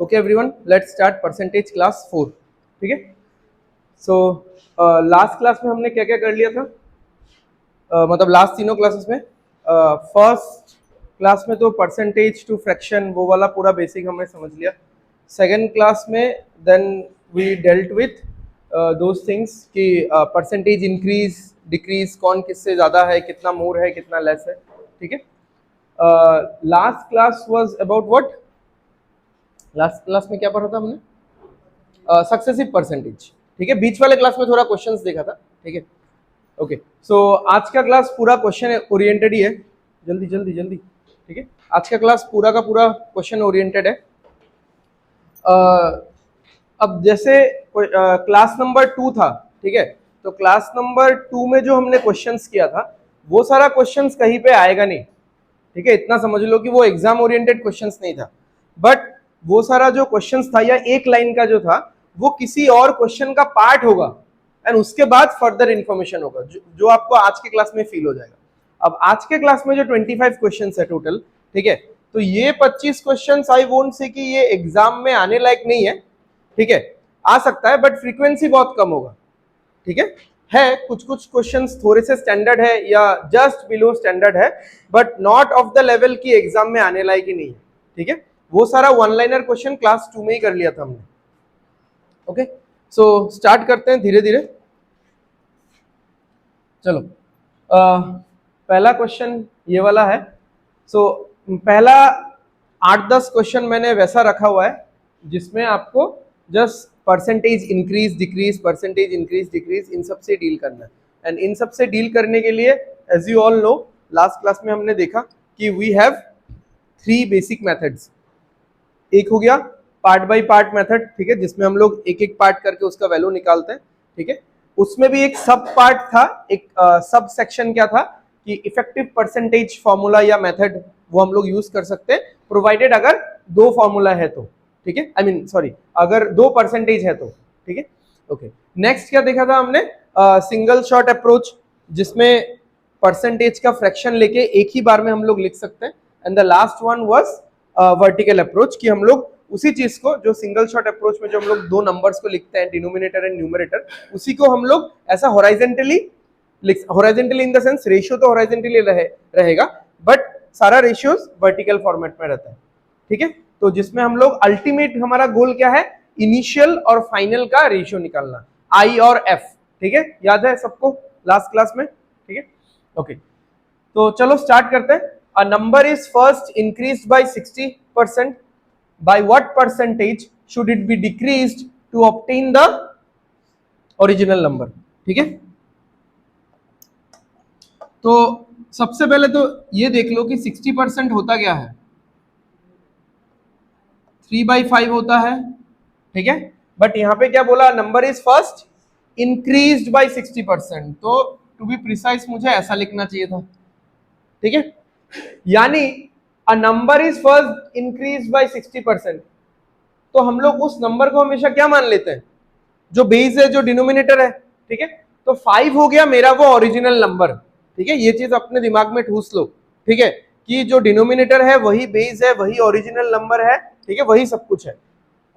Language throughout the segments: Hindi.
Okay everyone, let's start percentage class 4। ठीक है। सो लास्ट क्लास में हमने क्या क्या कर लिया था, मतलब लास्ट तीनों क्लासेस में। फर्स्ट क्लास में तो परसेंटेज टू फ्रैक्शन वो वाला पूरा बेसिक हमने समझ लिया। सेकेंड क्लास में then we dealt with those things कि परसेंटेज इंक्रीज डिक्रीज कौन किससे ज़्यादा है, कितना मोर है, कितना लेस है। ठीक है। Last class was about what, last class में क्या पढ़ा था हमने? Successive percentage. ठीक है। बीच वाले क्लास में थोड़ा क्वेश्चंस देखा था। ठीक है। ओके, सो आज का क्लास पूरा क्वेश्चन ओरिएंटेड ही है। जल्दी जल्दी जल्दी। ठीक है। आज का क्लास पूरा का पूरा क्वेश्चन ओरिएंटेड है। अब जैसे क्लास नंबर 2 था, ठीक है, तो क्लास नंबर 2 में जो हमने क्वेश्चंस किया था वो सारा क्वेश्चंस कहीं पे आएगा नहीं। ठीक है, इतना समझ लो कि वो एग्जाम ओरिएंटेड क्वेश्चंस नहीं था, बट वो सारा जो क्वेश्चंस था या एक लाइन का जो था वो किसी और क्वेश्चन का पार्ट होगा एंड उसके बाद फर्दर इंफॉर्मेशन होगा जो आपको आज के क्लास में फील हो जाएगा। अब आज के क्लास में जो 25 क्वेश्चंस है टोटल, ठीक है, तो ये 25 क्वेश्चंस आई वोंट से कि ये एग्जाम में आने लायक नहीं है। ठीक है, आ सकता है बट फ्रीक्वेंसी बहुत कम होगा। ठीक है कुछ कुछ क्वेश्चंस थोड़े से स्टैंडर्ड है या जस्ट बिलो स्टैंडर्ड है, but not of the level की एग्जाम में आने लायक ही नहीं है। ठीक है, वो सारा वन लाइनर क्वेश्चन क्लास 2 में ही कर लिया था हमने। ओके, सो स्टार्ट करते हैं धीरे धीरे। चलो, पहला क्वेश्चन ये वाला है। सो पहला 8-10 क्वेश्चन मैंने वैसा रखा हुआ है जिसमें आपको just percentage increase decrease, percentage increase decrease, इन सब से डील करना है। एंड इन सब से डील करने के लिए as you all know, last class में हमने देखा कि वी हैव 3 बेसिक मेथड्स। एक हो गया पार्ट बाय पार्ट मेथड, ठीक है, जिसमें हम लोग एक एक पार्ट करके उसका वैल्यू निकालते हैं। ठीक है, उसमें भी एक सब पार्ट था, एक सब सेक्शन क्या था कि इफेक्टिव परसेंटेज फॉर्मूला या मेथड वो हम लोग यूज कर सकते हैं, प्रोवाइडेड अगर 2 फॉर्मूला है तो। ठीक है, आई मीन सॉरी, अगर 2 परसेंटेज है तो। ठीक है, ओके। नेक्स्ट क्या देखा था हमने? सिंगल शॉट अप्रोच, जिसमें परसेंटेज का फ्रैक्शन लेके एक ही बार में हम लोग लिख सकते हैं। And the last one was vertical approach, कि हम लोग उसी चीज को जो सिंगल शॉट अप्रोच में जो हम लोग 2 नंबर्स को लिखते हैं, डिनोमिनेटर एंड न्यूमरेटर, उसी को हम लोग ऐसा हॉराइजेंटली हॉराइजेंटली इन द सेंस रेशियो तो हॉराइजेंटली रहेगा, बट सारा रेशियोज वर्टिकल फॉर्मेट में रहता है। ठीक है, तो जिसमें हम लोग अल्टीमेट हमारा गोल क्या है? इनिशियल और फाइनल का रेशियो निकालना, आई और एफ। ठीक है, याद है सबको लास्ट क्लास में? ठीक है, ओके। तो चलो स्टार्ट करते हैं। अ number is first increased by 60%, by what percentage should it be decreased to obtain the original number? ठीक है, तो सबसे पहले तो ये देख लो कि 60% होता क्या है? 3/5 होता है। ठीक है, बट यहां पे क्या बोला? Number is first increased by 60%, तो टू बी प्रिसाइज मुझे ऐसा लिखना चाहिए था। ठीक है, यानी अ number is first increase bye 60%, तो हम लोग उस नंबर को हमेशा क्या मान लेते हैं? जो बेस है, जो डिनोमिनेटर है। ठीक है, तो 5 हो गया मेरा वो ओरिजिनल नंबर। ठीक है, ये चीज अपने दिमाग में ठूस लो। ठीक है, कि जो डिनोमिनेटर है वही बेस है, वही ओरिजिनल नंबर है। ठीक है, वही सब कुछ है,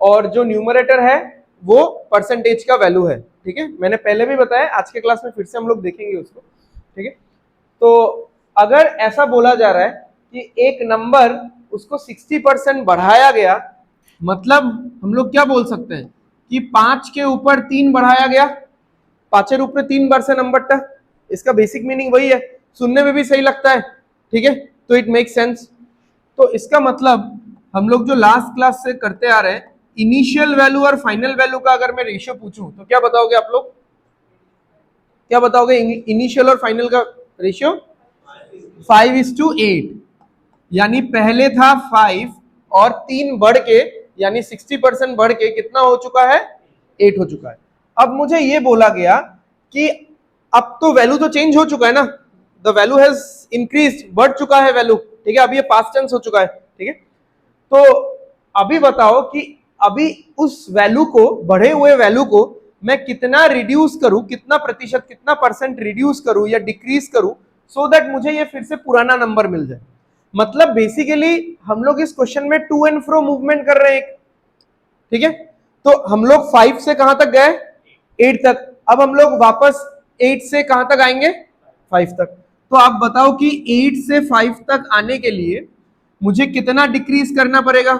और जो न्यूमरेटर है वो परसेंटेज का वैल्यू है। ठीक है, मैंने पहले भी बताया, आज के क्लास में फिर से हम लोग देखेंगे उसको। ठीक है, तो अगर ऐसा बोला जा रहा है कि एक नंबर उसको 60% बढ़ाया गया, मतलब हम लोग क्या बोल सकते हैं कि 5 के ऊपर 3 बढ़ाया गया, 5 ऊपर 3 बार से नंबर। इसका बेसिक मीनिंग वही है, सुनने में भी सही लगता है। ठीक है, तो इट मेक सेंस। तो इसका मतलब हम लोग जो लास्ट क्लास से करते आ रहे हैं, इनिशियल वैल्यू और फाइनल वैल्यू का अगर मैं रेशियो पूछूं तो क्या बताओगे आप लोग? क्या बताओगे? इनिशियल और फाइनल का रेशियो 5:8, यानी पहले था 5 और 3 बढ़ के, यानी 60% बढ़ के कितना हो चुका है? 8 हो चुका है। अब मुझे ये बोला गया कि अब तो वैल्यू तो चेंज हो चुका है ना, द वैल्यू हैज इंक्रीज्ड, बढ़ चुका है वैल्यू। ठीक है, अब ये पास्ट टेंस हो चुका है। ठीक है, तो अभी बताओ कि अभी उस वैल्यू को, बढ़े हुए वैल्यू को मैं कितना रिड्यूस करूं, कितना प्रतिशत, कितना परसेंट रिड्यूस करूं या डिक्रीज करूं, सो दैट मुझे ये फिर से पुराना नंबर मिल जाए। मतलब बेसिकली हम लोग इस क्वेश्चन में टू एंड फ्रो मूवमेंट कर रहे हैं। ठीक है, तो हम लोग 5 से कहां तक गए, 8 तक। अब हम लोग वापस 8 से कहां तक आएंगे, 5 तक। तो आप बताओ कि 8 से 5 तक आने के लिए मुझे कितना डिक्रीज करना पड़ेगा,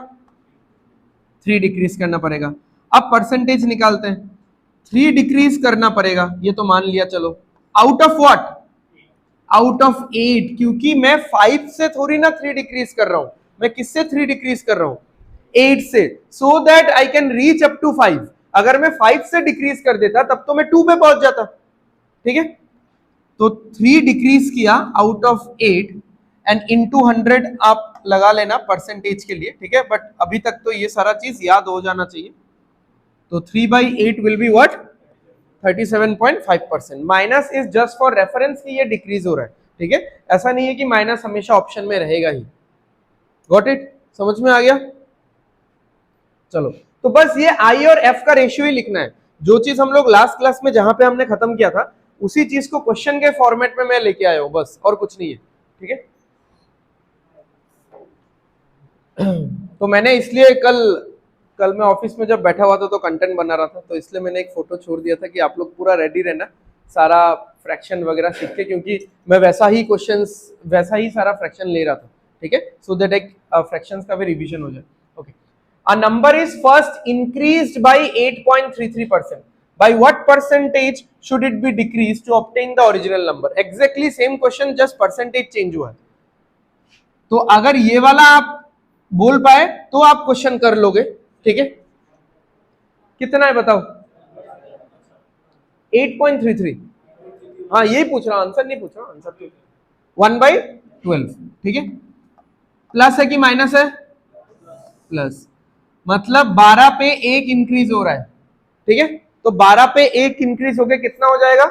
3 डिक्रीज करना पड़ेगा। अब परसेंटेज निकालते हैं, 3 डिक्रीज करना पड़ेगा, ये तो मान लिया चलो। Out of what, out of 8, क्योंकि मैं 5 से थोड़ी ना 3 डिक्रीज कर रहा हूं, मैं किससे 3 डिक्रीज कर रहा हूं, 8 से, so that I can reach up to 5। अगर मैं 5 से डिक्रीज कर देता तब तो मैं 2 पे पहुंच जाता, ठीक है। तो 3 डिक्रीज किया आउट ऑफ 8 एंड इनटू 100 आप लगा लेना परसेंटेज के लिए, ठीक है, बट अभी तक तो ये सारा चीज याद हो जाना चाहिए। तो 3/8 will be what, 37.5%। Minus is just for reference कि ये डिक्रीज हो रहा है, ठीक है, ऐसा नहीं है कि माइनस हमेशा ऑप्शन में रहेगा ही। गॉट इट, समझ में आ गया। चलो, तो बस ये आई और एफ का रेशियो ही लिखना है, जो चीज हम लोग लास्ट क्लास में जहां पे हमने खत्म किया था उसी चीज को क्वेश्चन के फॉर्मेट में मैं लेके आया हूं, बस और कुछ नहीं है, ठीक है। तो मैंने इसलिए कल मैं ऑफिस में जब बैठा हुआ था तो कंटेंट बना रहा था, तो इसलिए मैंने एक फोटो छोड़ दिया था कि आप लोग पूरा रेडी रहना सारा फ्रैक्शन वगैरह सीख के, क्योंकि मैं वैसा ही क्वेश्चंस वैसा ही सारा फ्रैक्शन ले रहा था, ठीक है, सो दैट एक फ्रैक्शंस का भी रिवीजन हो जाए। Okay, a number is first increased by 8.33%, by what percentage should it be decreased to obtain the original number? Exactly same question, just percentage change हुआ है। तो अगर ये वाला आप बोल पाए तो आप क्वेश्चन कर लोगे, ठीक है। कितना है बताओ, 8.33। हाँ यही पूछ रहा हूं, आंसर नहीं पूछ रहा, आंसर तो 1/12, ठीक है। प्लस है कि माइनस है, प्लस, मतलब 12 पे 1 इंक्रीज हो रहा है, ठीक है। तो 12 पे 1 इंक्रीज हो गया, कितना हो जाएगा,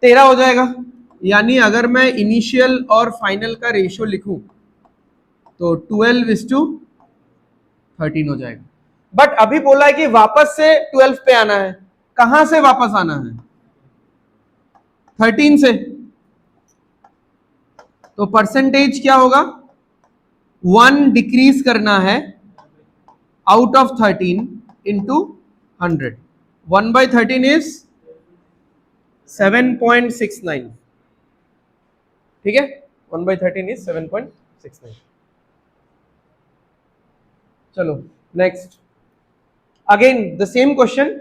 13 हो जाएगा। यानी अगर मैं इनिशियल और फाइनल का रेशियो लिखूं तो 12:13 हो जाएगा। बट अभी बोला है कि वापस से 12 पे आना है, कहां से वापस आना है, 13 से। तो परसेंटेज क्या होगा, 1 डिक्रीज करना है आउट ऑफ 13 इंटू 100। 1/13 इज 7.69, ठीक है, 1/13 इज 7.69। चलो next, again the same question.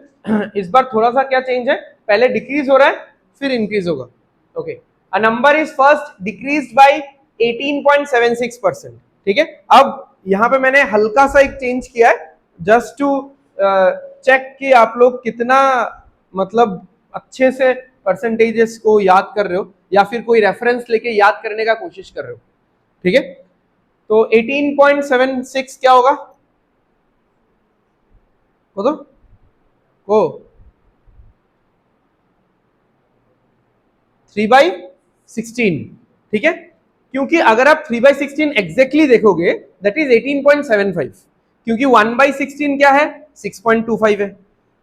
इस बार थोड़ा सा क्या चेंज है, पहले डिक्रीज हो रहा है फिर इंक्रीज होगा। Okay, a number is first decreased bye 18.76%, ठीक है। अब यहां पे मैंने हल्का सा एक चेंज किया है, जस्ट टू चेक कि आप लोग कितना मतलब अच्छे से परसेंटेजेस को याद कर रहे हो या फिर कोई रेफरेंस लेके याद करने का कोशिश कर रहे हो, ठीक है। तो 18.76 क्या होगा, बोलो को 3/16, ठीक है। क्योंकि अगर आप 3/16 एग्जैक्टली देखोगे दैट इज 18.75, क्योंकि 1/16 क्या है, 6.25 है।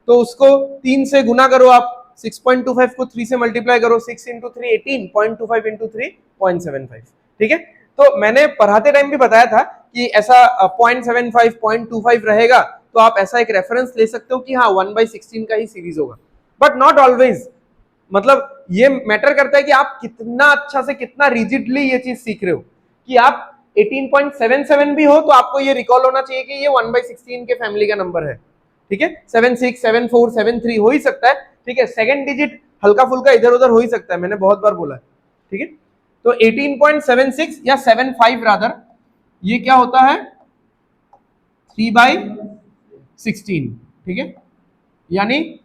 तो उसको 3 से गुना करो आप, 6.25 को 3 से मल्टीप्लाई करो, 6 इंटू 3 18.25 इंटू 3 0.75, ठीक है। तो मैंने पढ़ाते टाइम भी बताया था कि ऐसा 0.75 0.25 रहेगा, तो आप ऐसा एक रेफरेंस ले सकते हो कि हाँ 1/16 का ही सीरीज होगा, बट नॉट ऑलवेज। मतलब ये मैटर करता है कि आप कितना अच्छा से कितना रिजिडली ये चीज सीख रहे हो, कि आप 18.77 भी हो तो आपको ये रिकॉल होना चाहिए कि ये 1/16 के फैमिली का नंबर है, ठीक है। 76 74 73 हो ही सकता है, ठीक है, सेकंड डिजिट हल्का फुल्का इधर उधर हो ही सकता है, मैंने बहुत बार बोला है, ठीक है। तो 18.76 या 75 रादर, ये क्या होता है 3/16, ठीक है। यानी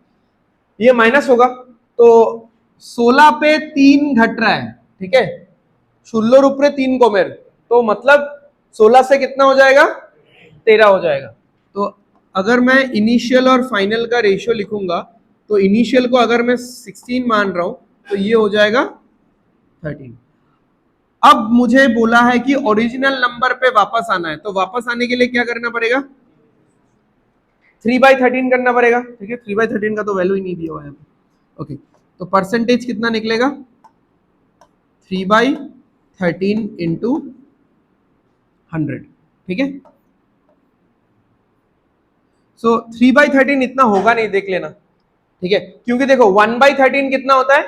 ये माइनस होगा, तो 16 पे 3 घट रहा है, ठीक है, 16 ऊपर 3 कोमेर, तो मतलब 16 से कितना हो जाएगा, 13 हो जाएगा। तो अगर मैं इनिशियल और फाइनल का रेशियो लिखूंगा तो इनिशियल को अगर मैं 16 मान रहा हूं तो ये हो जाएगा 13। अब मुझे बोला है कि ओरिजिनल नंबर पे वापस आना है, तो वापस आने के लिए क्या करना पड़ेगा, 3/13 करना पड़ेगा, ठीक है। 3/13 का तो वैल्यू ही नहीं दिया हुआ है। ओके, तो परसेंटेज कितना निकलेगा, 3/13 इंटू 100, ठीक है। सो 3/13 इतना होगा नहीं, देख लेना, ठीक है, क्योंकि देखो 1/13 कितना होता है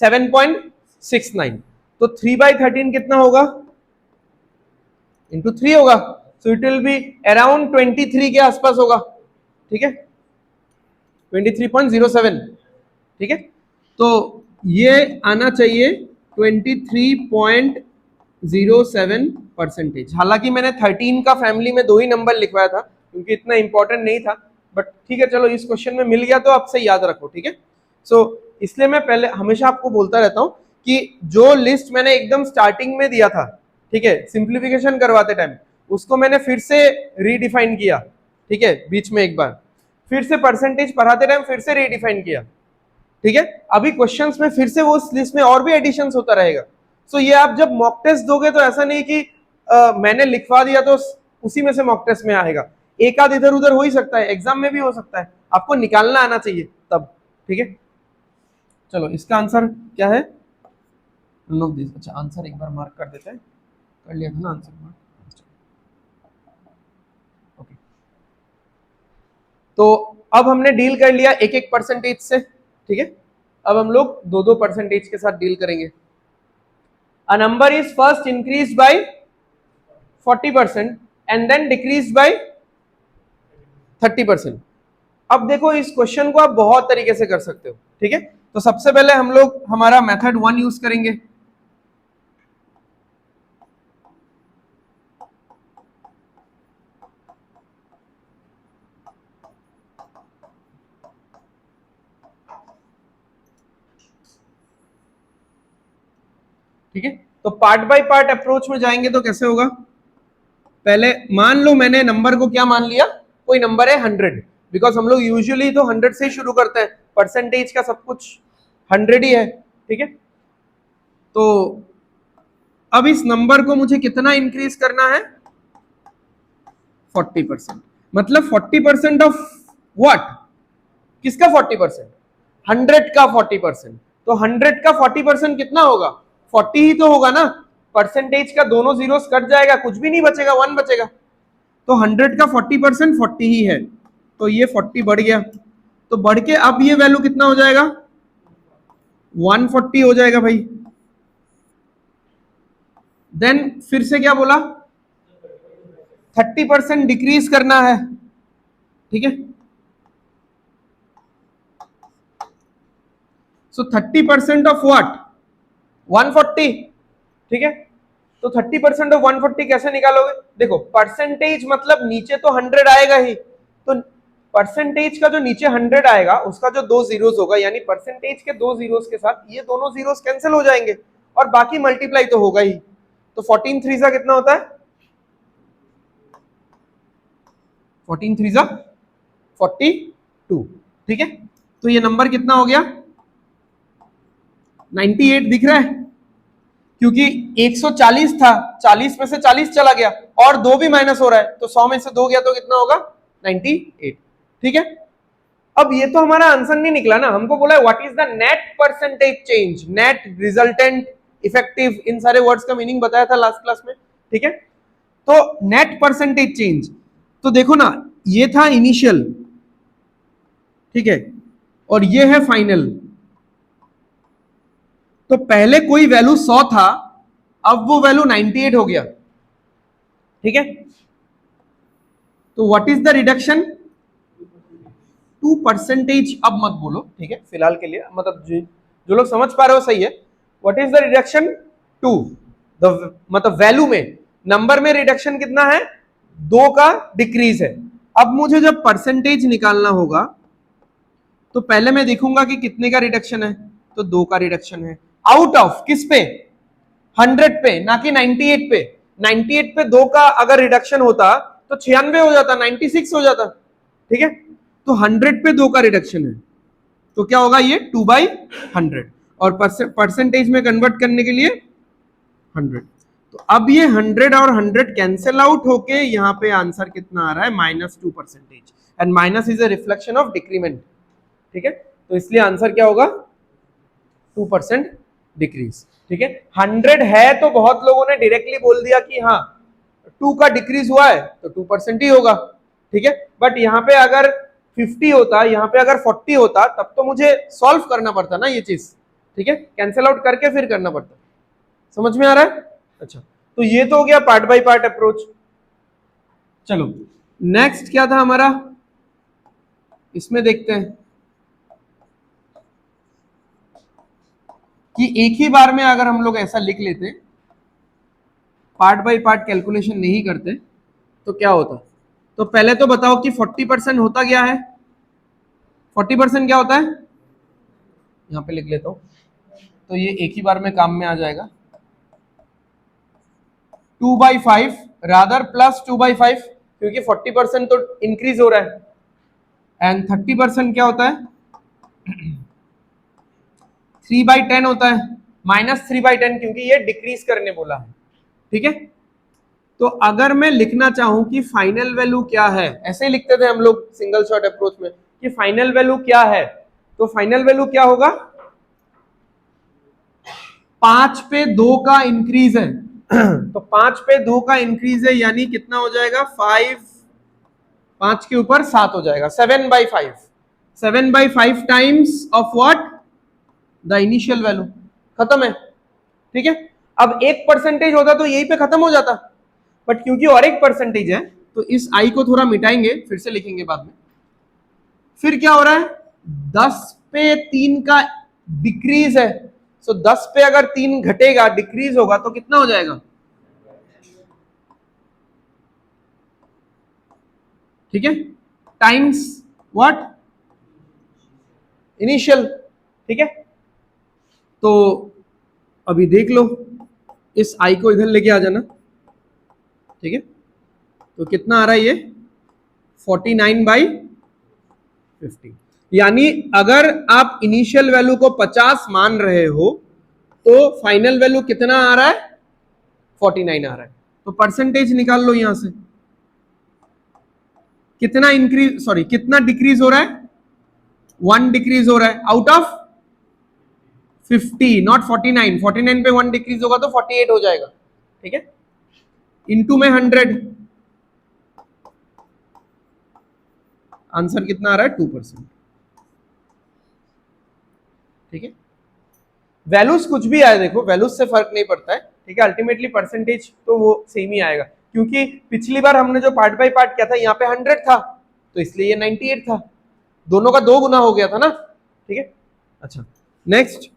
7.69, तो 3/13 कितना होगा इंटू 3 होगा, so it will be around 23 के आसपास होगा, ठीक है, 23.07, ठीक है, तो ये आना चाहिए 23.07%। हालांकि मैंने 13 का फैमिली में 2 ही नंबर लिखवाया था क्योंकि इतना इंपॉर्टेंट नहीं था, बट ठीक है चलो इस क्वेश्चन में मिल गया तो आपसे याद रखो, ठीक है। सो इसलिए मैं पहले हमेशा आपको बोलता रहता हूं कि जो लिस्ट मैंने एकदम स्टार्टिंग में दिया था, ठीक है, सिंप्लीफिकेशन करवाते टाइम, उसको मैंने फिर से रीडिफाइन किया, ठीक है, बीच में एक बार फिर से परसेंटेज पढ़ाते टाइम फिर से रीडिफाइन किया, ठीक है। अभी क्वेश्चंस में फिर से वो उस लिस्ट में और भी एडिशंस होता रहेगा। सो ये आप जब मॉक टेस्ट दोगे तो ऐसा नहीं कि मैंने लिखवा दिया तो उसी में से मॉक टेस्ट में आएगा, एक आध इधर उधर हो ही सकता है, एग्जाम में भी हो सकता है, आपको निकालना आना चाहिए तब, ठीक है। चलो इसका आंसर क्या है, अच्छा आंसर एक बार मार्क कर देते हैं, कर लिया था ना आंसर मार्क, ओके। तो अब हमने डील कर लिया एक एक परसेंटेज से, ठीक है, अब हम लोग 2-2 परसेंटेज के साथ डील करेंगे। A number is first increase by 40% and then decrease by 30%। अब देखो इस क्वेश्चन को आप बहुत तरीके से कर सकते हो, ठीक है। तो सबसे पहले हम लोग हमारा मेथड 1 यूज करेंगे, ठीक है। तो पार्ट बाय पार्ट अप्रोच में जाएंगे तो कैसे होगा, पहले मान लो मैंने नंबर को क्या मान लिया, कोई नंबर है 100, बिकॉज हम लोग यूजुअली तो 100 से ही शुरू करते हैं, परसेंटेज का सब कुछ 100 ही है, ठीक है। तो अब इस नंबर को मुझे कितना इंक्रीज करना है 40%, मतलब 40% ऑफ व्हाट, किसका 40%, 100 का 40%, तो 100 का 40% कितना होगा 40 ही तो होगा ना, परसेंटेज का दोनों जीरोस कट जाएगा, कुछ भी नहीं बचेगा, 1 बचेगा, तो 100 का 40% 40 ही है, तो ये 40 बढ़ गया, तो बढ़ के अब ये वैल्यू कितना हो जाएगा 140 हो जाएगा भाई। देन फिर से क्या बोला 30% डिक्रीज करना है, ठीक है, सो 30% ऑफ व्हाट 140, ठीक है। तो 30% ऑफ 140 कैसे निकालोगे, देखो परसेंटेज मतलब नीचे तो 100 आएगा ही, तो परसेंटेज का जो नीचे 100 आएगा उसका जो 2 जीरोस होगा, यानी परसेंटेज के 2 जीरोस के साथ ये दोनों जीरोस कैंसिल हो जाएंगे और बाकी मल्टीप्लाई तो होगा ही, तो 14 3 सा कितना होता है 14 3 सा 42, ठीक है। तो ये नंबर कितना हो गया 98 दिख रहा है, क्योंकि 140 था, 40 में से 40 चला गया और 2 भी माइनस हो रहा है, तो 100 में से 2 गया तो कितना होगा 98, ठीक है। अब ये तो हमारा आंसर नहीं निकला ना, हमको बोला है what is the net percentage change, net, resultant, effective, इन सारे वर्ड्स का मीनिंग बताया था लास्ट क्लास में, ठीक है। तो नेट परसेंटेज चेंज, तो देखो ना ये था इनिशियल, ठीक है, और ये है फाइनल, तो पहले कोई वैल्यू 100 था, अब वो वैल्यू 98 हो गया, ठीक है। तो व्हाट इज द रिडक्शन 2%, अब मत बोलो, ठीक है, फिलहाल के लिए, मतलब जो लोग समझ पा रहे हो सही है, व्हाट इज द रिडक्शन 2, मतलब वैल्यू में, नंबर में रिडक्शन कितना है 2 का डिक्रीज है। अब मुझे जब परसेंटेज निकालना होगा तो पहले मैं देखूंगा कि कितने का रिडक्शन है, तो 2 का रिडक्शन है, आउट ऑफ किस पे 100 पे, ना कि 98 पे, 98 पे 2 का अगर रिडक्शन होता तो 96 हो जाता, 96 हो जाता, ठीक है। तो 100 पे 2 का रिडक्शन है, तो क्या होगा ये 2/100, और परसेंटेज में कन्वर्ट करने के लिए 100, तो अब ये 100 और 100 कैंसिल आउट होके यहाँ पे आंसर कितना आ रहा है -2%, and minus is a reflection of decrement, ठीक है, तो इसलिए आंसर क्या होगा 2% डिक्रीज, ठीक है। 100 है तो बहुत लोगों ने डायरेक्टली बोल दिया कि हाँ 2 का डिक्रीज हुआ है तो 2% ही होगा, ठीक है। बट यहाँ पे अगर 50 होता, यहाँ पे अगर 40 होता, तब तो मुझे सॉल्व करना पड़ता ना ये चीज, ठीक है, कैंसिल आउट करके फिर करना पड़ता। समझ में आ रहा है? अच्छा, तो ये तो हो गया पार्ट बाय पार्ट अप्रोच। चलो नेक्स्ट क्या था हमारा, इसमें देखते हैं कि एक ही बार में अगर हम लोग ऐसा लिख लेते, पार्ट बाय पार्ट कैलकुलेशन नहीं करते, तो क्या होता। तो पहले तो बताओ कि 40% होता क्या है। 40% क्या होता है, यहां पे लिख लेता हूं, तो ये एक ही बार में काम में आ जाएगा। 2/5 रादर प्लस 2/5, क्योंकि 40% तो इंक्रीज हो रहा है। एंड 30% क्या होता है, 3/10 होता है, -3/10, क्योंकि ये डिक्रीज करने बोला है, ठीक है। तो अगर मैं लिखना चाहूं कि फाइनल वैल्यू क्या है, ऐसे ही लिखते थे हम लोग सिंगल शॉट अप्रोच में कि फाइनल वैल्यू क्या है, तो फाइनल वैल्यू क्या होगा, 5 पे 2 का इंक्रीज है। तो 5 पे 2 का इंक्रीज है, यानी कितना हो जाएगा, 5 के ऊपर 7 हो जाएगा, 7/5। 7/5 times of what, the initial value. खत्म है, ठीक है। अब 1% होता तो यहीं पे खत्म हो जाता, बट क्योंकि और एक परसेंटेज है, तो इस आई को थोड़ा मिटाएंगे, फिर से लिखेंगे बाद में। फिर क्या हो रहा है, 10 पे 3 का डिक्रीज है। सो 10 पे अगर 3 घटेगा, डिक्रीज होगा, तो कितना हो जाएगा, ठीक है, टाइम्स व्हाट, इनिशियल, ठीक है। तो अभी देख लो, इस आई को इधर लेके आ जाना, ठीक है। तो कितना आ रहा है ये, 49/50। यानी अगर आप इनिशियल वैल्यू को 50 मान रहे हो, तो फाइनल वैल्यू कितना आ रहा है, 49 आ रहा है। तो परसेंटेज निकाल लो यहां से, कितना इंक्रीज, सॉरी कितना डिक्रीज हो रहा है, 1 डिक्रीज हो रहा है आउट ऑफ 50, नॉट 49। 49 पे 1 डिक्रीज होगा तो 48 हो जाएगा, ठीक है। इंटू में 100, आंसर कितना आ रहा है, 2%, ठीक है। वैल्यूज कुछ भी आए, देखो वैल्यूज से फर्क नहीं पड़ता है, ठीक है। अल्टीमेटली परसेंटेज तो वो सेम ही आएगा, क्योंकि पिछली बार हमने जो पार्ट बाय पार्ट किया था, यहाँ पे 100 था, तो इसलिए ये 98 था, दोनों का 2 गुना हो गया था ना, ठीक है। अच्छा नेक्स्ट,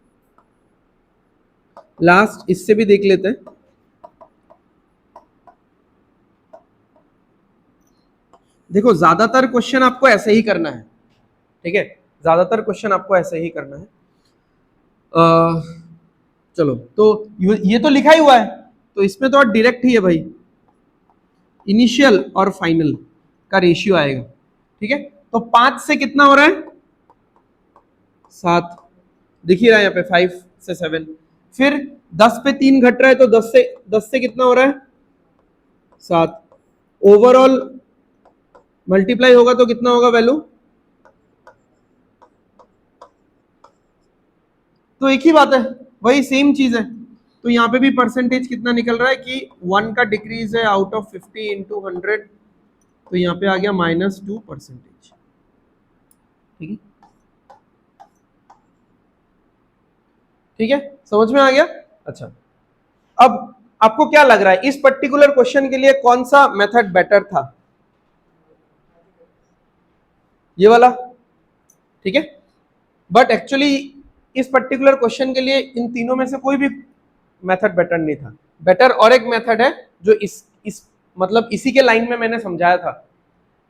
लास्ट इससे भी देख लेते हैं। देखो ज्यादातर क्वेश्चन आपको ऐसे ही करना है, ठीक है, ज्यादातर क्वेश्चन आपको ऐसे ही करना है। चलो तो ये तो लिखा ही हुआ है, तो इसमें तो डायरेक्ट ही है भाई, इनिशियल और फाइनल का रेशियो आएगा, ठीक है। तो 5 से कितना हो रहा है, 7, दिख ही रहा है यहाँ पे, 5 से 7। फिर 10 पे 3 घट रहा है, तो 10 से कितना हो रहा है, 7। ओवरऑल मल्टीप्लाई होगा तो कितना होगा वैल्यू, तो एक ही बात है, वही सेम चीज है। तो यहाँ पे भी परसेंटेज कितना निकल रहा है कि 1 का डिक्रीज है आउट ऑफ 50 इंटू 100, तो यहाँ पे आ गया -2%, ठीक है, ठीक है, समझ में आ गया। अच्छा, अब आपको क्या लग रहा है, इस पर्टिकुलर क्वेश्चन के लिए कौन सा मेथड बेटर था, ये वाला, ठीक है। बट एक्चुअली इस पर्टिकुलर क्वेश्चन के लिए इन तीनों में से कोई भी मेथड बेटर नहीं था। बेटर और एक मेथड है जो इस मतलब इसी के लाइन में मैंने समझाया था,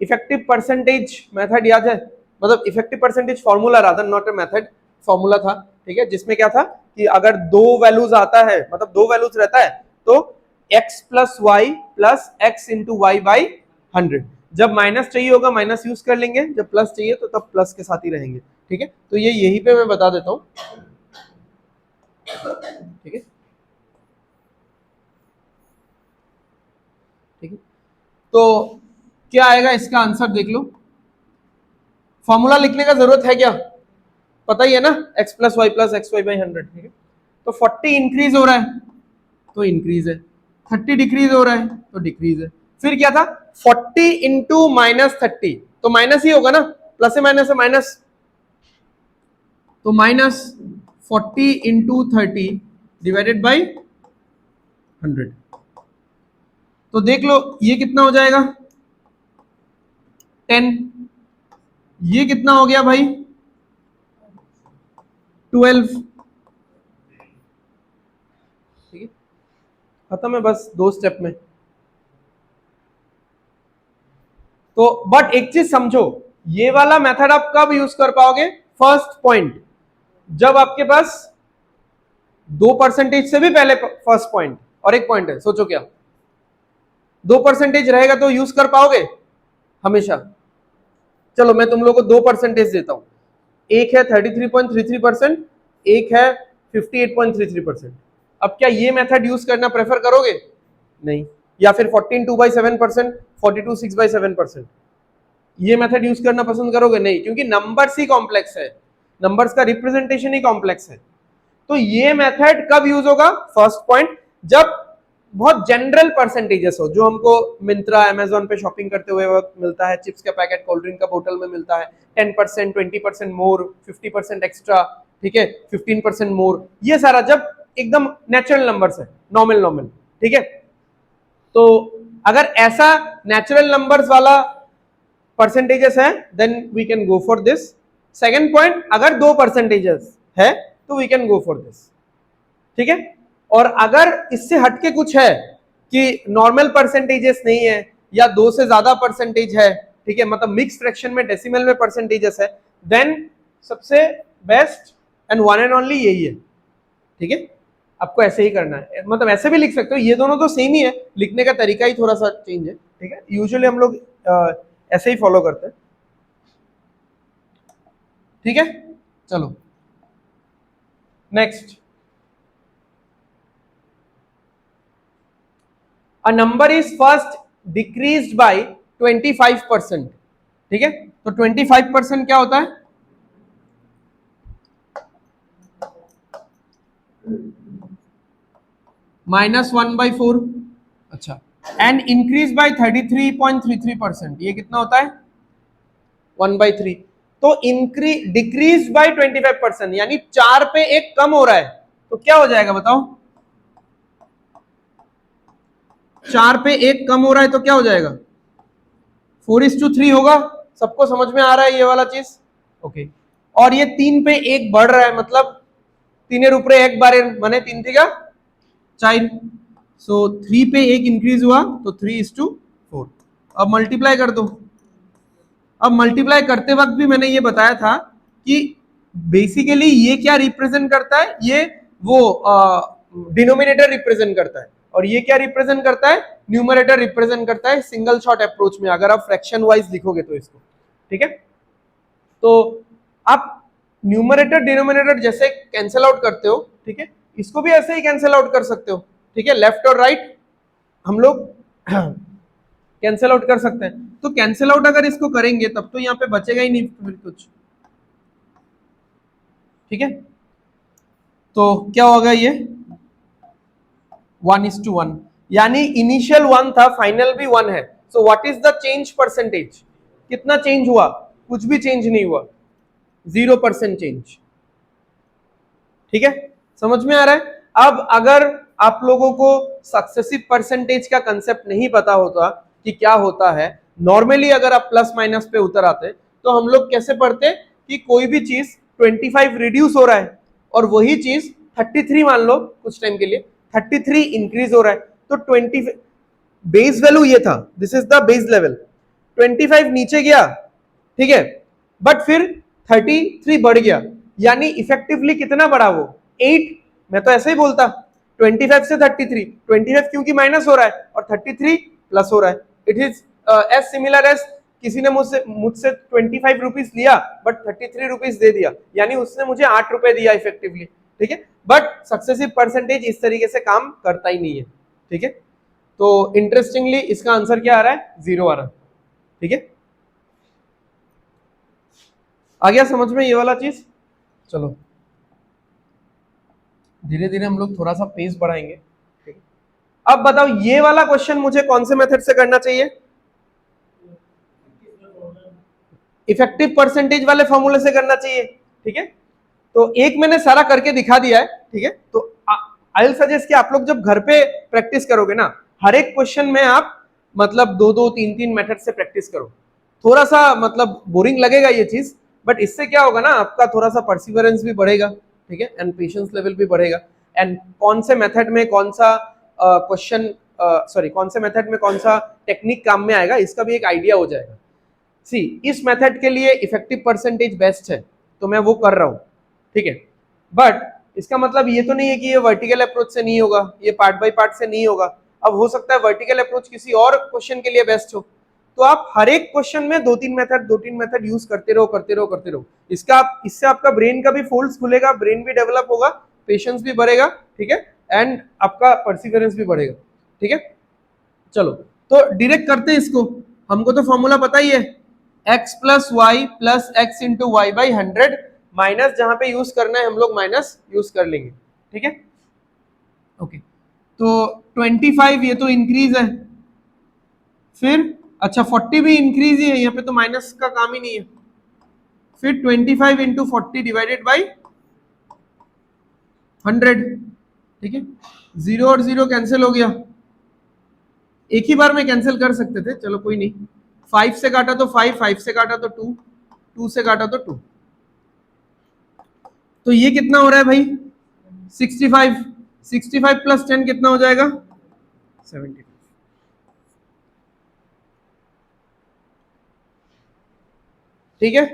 इफेक्टिव परसेंटेज मेथड, याद है, मतलब effective percentage formula rather, not a method, formula था, ठीक है, जिसमें क्या था कि अगर 2 वैल्यूज आता है, मतलब 2 वैल्यूज रहता है, तो x plus Y plus X into Y by 100। जब माइनस चाहिए होगा माइनस यूज कर लेंगे, जब प्लस चाहिए तो तब प्लस के साथ ही रहेंगे, ठीक है। तो ये यहीं पे मैं बता देता हूं, ठीक है, ठीक है। तो क्या आएगा इसका आंसर, देख लो, फॉर्मूला लिखने का जरूरत है क्या, पता ही है ना, x plus Y plus X Y by 100, ठीक है। तो 40 इंक्रीज हो रहा है तो इंक्रीज है, 30 डिक्रीज हो रहा है तो डिक्रीज है, फिर क्या था 40 इंटू माइनस 30, तो माइनस ही होगा ना, प्लस है माइनस है माइनस, तो माइनस 40 इंटू 30 डिवाइडेड बाई 100। तो देख लो ये कितना हो जाएगा 10, ये कितना हो गया भाई 12। ठीक है, खत्म है बस 2 स्टेप में। तो बट एक चीज समझो, ये वाला मेथड आप कब यूज कर पाओगे, फर्स्ट पॉइंट, जब आपके पास 2% से भी पहले फर्स्ट पॉइंट और एक पॉइंट है, सोचो क्या 2% रहेगा तो यूज कर पाओगे हमेशा। चलो मैं तुम लोग को 2% देता हूं, एक है 33.33%, एक है 58.33%। अब क्या ये मेथड यूज करना प्रेफर करोगे, नहीं, या फिर 14/2/7%, 42/6/7%, ये मेथड यूज करना पसंद करोगे, नहीं, क्योंकि नंबर्स ही कॉम्प्लेक्स है, नंबर्स का रिप्रेजेंटेशन ही कॉम्प्लेक्स है। तो ये मेथड कब यूज होगा, फर्स्ट पॉइंट, जब बहुत जनरल परसेंटेजेस हो, जो हमको मिंत्रा अमेजोन पे शॉपिंग करते हुए वक्त मिलता है, चिप्स का पैकेट कोल्ड ड्रिंक का बोतल में मिलता है 10%, 20% मोर, 50% एक्स्ट्रा, ठीक है, 15% मोर, ये सारा जब एकदम नेचुरल नंबर्स है, नॉर्मल, ठीक है। तो अगर ऐसा नेचुरल नंबर्स वाला परसेंटेजेस है then we can go for this. Second point, अगर 2 परसेंटेजेस है तो we can go for this, ठीक है। और अगर इससे हटके कुछ है कि नॉर्मल परसेंटेजेस नहीं है या 2 से ज्यादा परसेंटेज है, ठीक है, मतलब मिक्स फ्रैक्शन में डेसिमल में परसेंटेजेस है, देन सबसे best and one and only यही है, ठीक है। आपको ऐसे ही करना है, मतलब ऐसे भी लिख सकते हो, ये दोनों तो सेम ही है, लिखने का तरीका ही थोड़ा सा चेंज है, ठीक है। यूजुअली हम लोग ऐसे ही फॉलो करते हैं, ठीक है। चलो next, a number is first decreased by 25%, ठीक है। तो 25% क्या होता है, -1/4, अच्छा, एंड इंक्रीज बाय 33.33%, ये कितना होता है 1/3। तो इंक्रीज डिक्रीज बाय 25%, यानी 4 पे 1 कम हो रहा है, तो क्या हो जाएगा बताओ, 4 पे 1 कम हो रहा है तो क्या हो जाएगा 4:3 होगा। सबको समझ में आ रहा है ये वाला चीज, ओके। और ये 3 पे 1 बढ़ रहा है, मतलब 3 ऊपर 1 बार माने 3 थी क्या 4, सो 3 पे 1 इंक्रीज हुआ तो 3:4। अब मल्टीप्लाई कर दो। अब मल्टीप्लाई करते वक्त भी मैंने ये बताया था कि बेसिकली ये क्या रिप्रेजेंट करता है, ये वो डिनोमिनेटर रिप्रेजेंट करता है, और ये क्या रिप्रेजेंट करता है, न्यूमरेटर रिप्रेजेंट करता है सिंगल शॉट अप्रोच में, अगर आप फ्रैक्शन वाइज लिखोगे तो इसको, ठीक है। तो आप न्यूमरेटर डिनोमिनेटर जैसे कैंसिल आउट करते हो, ठीक है, इसको भी ऐसे ही कैंसिल आउट कर सकते हो, ठीक है, लेफ्ट और राइट हम लोग कैंसिल आउट कर सकते हैं। तो कैंसिल आउट अगर इसको करेंगे तब तो यहाँ पे बचेगा ही नहीं फिर कुछ, ठीक है। तो क्या होगा ये 1:1, यानी इनिशियल 1 था, फाइनल भी 1 है। So what is the change percentage, कितना चेंज हुआ, कुछ भी चेंज नहीं हुआ, 0% चेंज, ठीक है, समझ में आ रहा है। अब अगर आप लोगों को सक्सेसिव परसेंटेज का कंसेप्ट नहीं पता होता कि क्या होता है, नॉर्मली अगर आप प्लस माइनस पे उतर आते तो हम लोग कैसे पढ़ते कि कोई भी चीज 25 रिड्यूस हो रहा है और वही चीज 33 मान लो कुछ टाइम के लिए 33 इंक्रीज हो रहा है, तो 20 बेस वैल्यू ये था, this is the base level, 25 नीचे गया, ठीक है, बट फिर 33 बढ़ गया, यानी इफेक्टिवली कितना बढ़ा वो 8। मैं तो ऐसे ही बोलता 25 से 33, 25 क्योंकि माइनस हो रहा है और 33 प्लस हो रहा है, it is as similar as किसी ने मुझसे 25 रुपीज लिया बट 33 रुपीज दे दिया, यानी उसने मुझे 8 रुपए दिया इफेक्टिवली, ठीक है। बट सक्सेसिव परसेंटेज इस तरीके से काम करता ही नहीं है, ठीक है। तो इंटरेस्टिंगली इसका आंसर क्या आ रहा है 0 आ रहा है, ठीक है। आ गया समझ में ये वाला चीज। चलो धीरे धीरे हम लोग थोड़ा सा पेस बढ़ाएंगे, ठीक है। अब बताओ ये वाला क्वेश्चन मुझे कौन से मेथड से करना चाहिए? इफेक्टिव परसेंटेज वाले फॉर्मूले से करना चाहिए, ठीक है। तो एक मैंने सारा करके दिखा दिया है, ठीक है। तो आई विल सजेस्ट कि आप लोग जब घर पे प्रैक्टिस करोगे ना, हर एक क्वेश्चन में आप मतलब दो दो तीन तीन मेथड से प्रैक्टिस करो। थोड़ा सा मतलब बोरिंग लगेगा ये चीज, बट इससे क्या होगा ना, आपका थोड़ा सा परसिवरेंस भी बढ़ेगा, ठीक है, एंड पेशेंस लेवल भी बढ़ेगा। एंड कौन से मेथड में कौन सा क्वेश्चन सॉरी कौन से मेथड में कौन सा टेक्निक काम में आएगा, इसका भी एक आइडिया हो जाएगा। सी इस मेथड के लिए इफेक्टिव परसेंटेज बेस्ट है, तो मैं वो कर रहा हूं, ठीक है। बट इसका मतलब ये तो नहीं है कि ये वर्टिकल अप्रोच से नहीं होगा, ये पार्ट बाय पार्ट से नहीं होगा। अब हो सकता है वर्टिकल अप्रोच किसी और क्वेश्चन के लिए बेस्ट हो, तो आप हर एक क्वेश्चन में दो तीन मेथड यूज करते रहो करते रहो करते रहो। इससे आपका ब्रेन का भी फोल्ड्स खुलेगा, ब्रेन भी डेवलप होगा, पेशेंस भी बढ़ेगा, ठीक है, एंड आपका परसिवरेंस भी बढ़ेगा, ठीक है। चलो तो डायरेक्ट करते हैं इसको। हमको तो फॉर्मूला पता ही है, x plus Y plus X into Y by 100, minus जहां पे यूज करना है हम लोग माइनस यूज कर लेंगे, ठीक है। ओके, तो 25 ये तो इंक्रीज है, फिर अच्छा 40 भी इंक्रीज ही है, यहाँ पे तो माइनस का काम ही नहीं है। फिर 25 इंटू 40 डिवाइडेड बाई 100, ठीक है। जीरो और जीरो कैंसिल हो गया, एक ही बार में कैंसिल कर सकते थे, चलो कोई नहीं। 5 से काटा तो 5, 5 से काटा तो 2, 2 से काटा तो 2, तो ये कितना हो रहा है भाई 65, 65 प्लस 10 कितना हो जाएगा 75, ठीक है।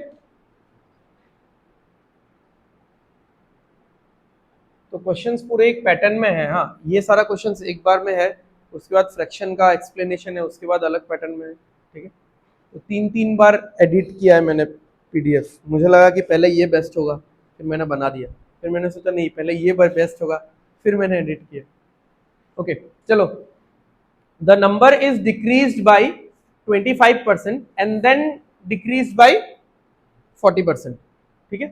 तो क्वेश्चंस पूरे एक पैटर्न में है, हाँ ये सारा क्वेश्चंस एक बार में है, उसके बाद फ्रैक्शन का एक्सप्लेनेशन है, उसके बाद अलग पैटर्न में है, ठीक है। तो तीन तीन बार एडिट किया है मैंने पीडीएफ, मुझे लगा कि पहले ये बेस्ट होगा, फिर मैंने बना दिया, फिर मैंने सोचा नहीं पहले ये बार बेस्ट होगा, फिर मैंने एडिट किया। ओके चलो, the number is decreased by 25% and then decreased by 40%, ठीक है।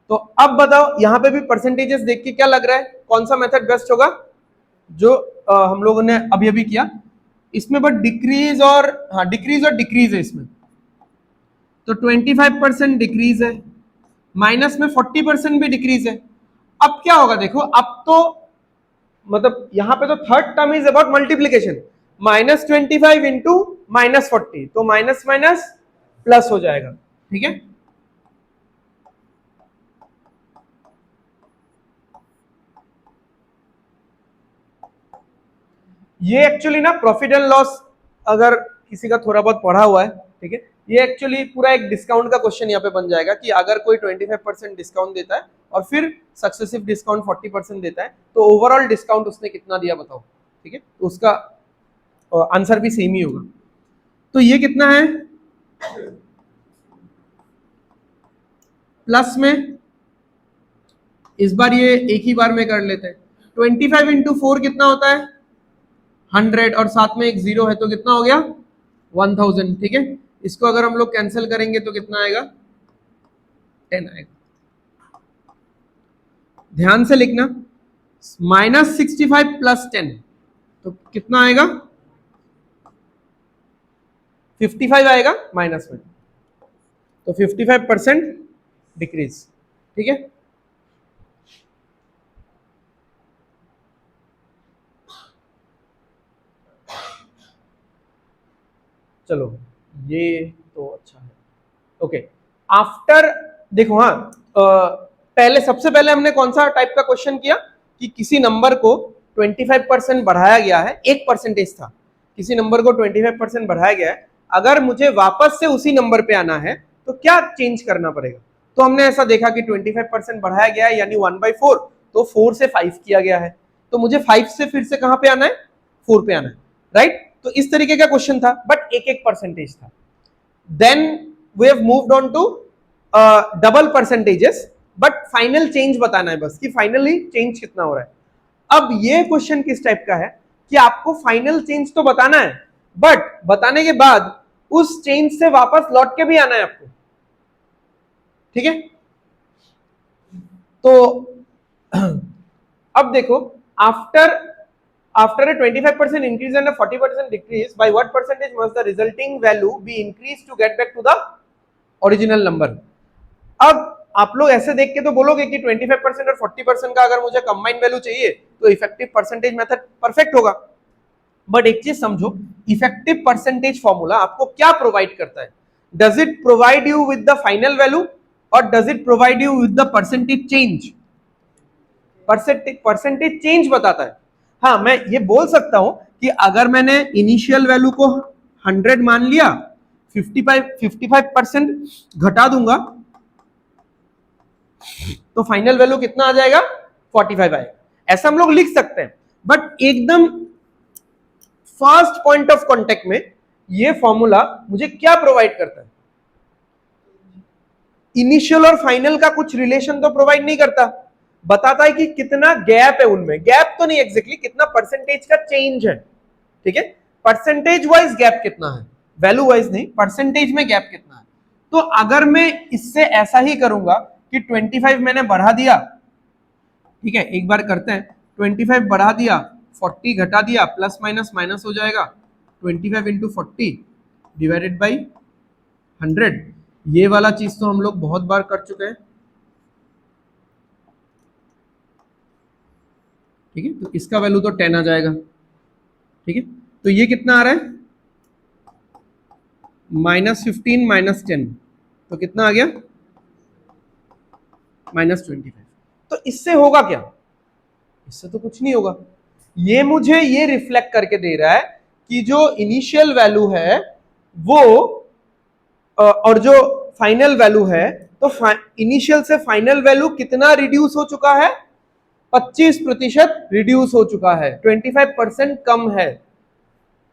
तो अब बताओ यहाँ पे भी परसेंटेजेस देख के क्या लग रहा है कौन सा मेथड बेस्ट होगा, जो हम लोगों ने अभी अभी किया इसमें, बट डिक्रीज और हाँ डिक्रीज है इसमें। तो 25% डिक्रीज है, माइनस में 40% भी डिक्रीज है। अब क्या होगा देखो, अब तो मतलब यहां पे तो third term is about multiplication, -25 into -40, तो माइनस माइनस प्लस हो जाएगा, ठीक है। ये एक्चुअली ना प्रॉफिट एंड लॉस अगर किसी का थोड़ा बहुत पढ़ा हुआ है, ठीक है, ये एक्चुअली पूरा एक डिस्काउंट का क्वेश्चन यहाँ पे बन जाएगा कि अगर कोई 25% डिस्काउंट देता है और फिर सक्सेसिव डिस्काउंट 40% देता है, तो ओवरऑल डिस्काउंट उसने कितना दिया बताओ, ठीक है। तो उसका आंसर भी सेम ही होगा। तो ये कितना है प्लस में, इस बार ये एक ही बार में कर लेते हैं। 25 इंटू 4 कितना होता है 100, और साथ में एक जीरो है तो कितना हो गया 1000, ठीक है। इसको अगर हम लोग कैंसिल करेंगे तो कितना आएगा 10 आएगा। ध्यान से लिखना, -65 प्लस 10 तो कितना आएगा 55 आएगा माइनस में, तो 55% डिक्रीज, ठीक है। चलो ये तो अच्छा है। ओके आफ्टर देखो, हाँ पहले सबसे पहले हमने कौन सा टाइप का क्वेश्चन किया कि किसी नंबर को 25% बढ़ाया गया है, एक परसेंटेज था, किसी नंबर को 25% बढ़ाया गया है, अगर मुझे वापस से उसी नंबर पे आना है तो क्या चेंज करना पड़ेगा। तो हमने ऐसा देखा कि 25% बढ़ाया गया है यानी 1/4, तो 4 से 5 किया गया है, तो मुझे 5 से फिर से कहां पे आना है 4 पे आना है, राइट। तो इस तरीके का क्वेश्चन था, बट एक एक परसेंटेज था। Then we have moved on to double percentages, but final change बताना है बस कि फाइनली चेंज कितना हो रहा है। अब ये क्वेश्चन किस टाइप का है कि आपको फाइनल चेंज तो बताना है, बट बताने के बाद उस चेंज से वापस लौट के भी आना है आपको, ठीक है। तो अब देखो after after a 25% increase and a 40% decrease, by what percentage must the resulting value be increased to get back to the original number? अब आप लोग ऐसे देख के तो बोलोगे कि 25% और 40% का अगर मुझे कंबाइंड वैल्यू चाहिए तो इफेक्टिव परसेंटेज मेथड परफेक्ट होगा। बट एक चीज समझो, इफेक्टिव परसेंटेज फॉर्मूला आपको क्या प्रोवाइड करता है? Does it provide you with the final value और does it provide you with the percentage change? Percentage change बताता है। हाँ, मैं ये बोल सकता हूं कि अगर मैंने इनिशियल वैल्यू को 100 मान लिया, 55% घटा दूंगा तो फाइनल वैल्यू कितना आ जाएगा? 45 आएगा। ऐसा हम लोग लिख सकते हैं, बट एकदम फर्स्ट पॉइंट ऑफ कांटेक्ट में ये फॉर्मूला मुझे क्या प्रोवाइड करता है? इनिशियल और फाइनल का कुछ रिलेशन तो प्रोवाइड नहीं करता, बताता है कि कितना गैप है उनमें। गैप तो नहीं एग्जैक्टली, कितना परसेंटेज का चेंज है। ठीक है, परसेंटेज वाइज गैप कितना है, वैल्यू वाइज नहीं, परसेंटेज में गैप कितना है। तो अगर मैं इससे ऐसा ही करूंगा कि 25 मैंने बढ़ा दिया, ठीक है, एक बार करते हैं, 25 बढ़ा दिया, 40 घटा दिया, प्लस माइनस माइनस हो जाएगा, 25 इंटू 40 डिवाइडेड बाई 100। ये वाला चीज तो हम लोग बहुत बार कर चुके हैं। ठीक है, तो इसका वैल्यू तो 10 आ जाएगा। ठीक है, तो ये कितना आ रहा है? -15 -10, तो कितना आ गया? -25। तो इससे होगा क्या? इससे तो कुछ नहीं होगा। ये मुझे ये रिफ्लेक्ट करके दे रहा है कि जो इनिशियल वैल्यू है वो और जो फाइनल वैल्यू है, तो इनिशियल से फाइनल वैल्यू कितना रिड्यूस हो चुका है? 25% रिड्यूस हो चुका है, 25% कम है।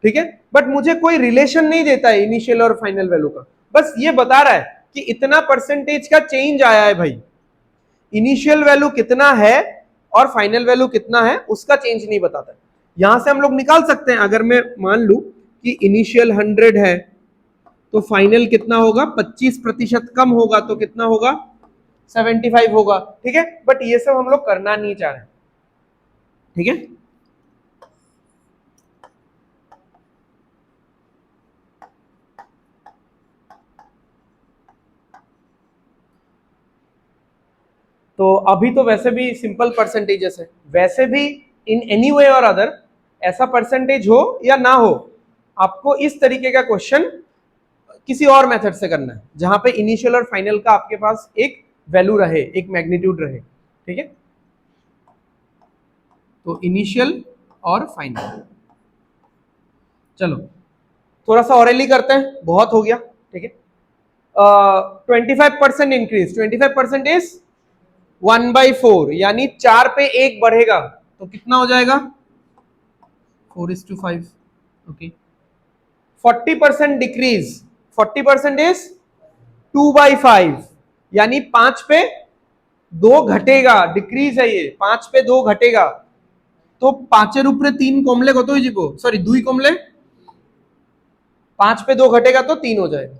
ठीक है, बट मुझे कोई रिलेशन नहीं देता है इनिशियल और फाइनल वैल्यू का, बस ये बता रहा है कि इतना परसेंटेज का चेंज आया है भाई। इनिशियल वैल्यू कितना है और फाइनल वैल्यू कितना है उसका चेंज नहीं बताता है। यहां से हम लोग निकाल सकते हैं, अगर मैं मान लू कि इनिशियल 100 है तो फाइनल कितना होगा? 25% कम होगा तो कितना होगा? 75 होगा। ठीक है, बट ये सब हम लोग करना नहीं चाह रहे। ठीक है, तो अभी तो वैसे भी सिंपल परसेंटेजेस है, वैसे भी इन एनी वे और अदर ऐसा परसेंटेज हो या ना हो, आपको इस तरीके का क्वेश्चन किसी और मेथड से करना है जहां पे इनिशियल और फाइनल का आपके पास एक वैल्यू रहे, एक मैग्नीट्यूड रहे। ठीक है, तो इनिशियल और फाइनल। चलो थोड़ा सा ऑरेली करते हैं, बहुत हो गया। ठीक है, 25% इंक्रीज, 25% इज 1/4, यानी 4 पे 1 बढ़ेगा तो कितना हो जाएगा? 4:5। ओके, 40% डिक्रीज, 40% इज 2/5, यानी 5 पे 2 घटेगा, डिक्रीज है ये, 5 पे 2 घटेगा तो 5 ऊपर 3 कमले कत हो जीवो, सॉरी 2 कमले 5 पे 2 घटेगा तो 3 हो जाएगा।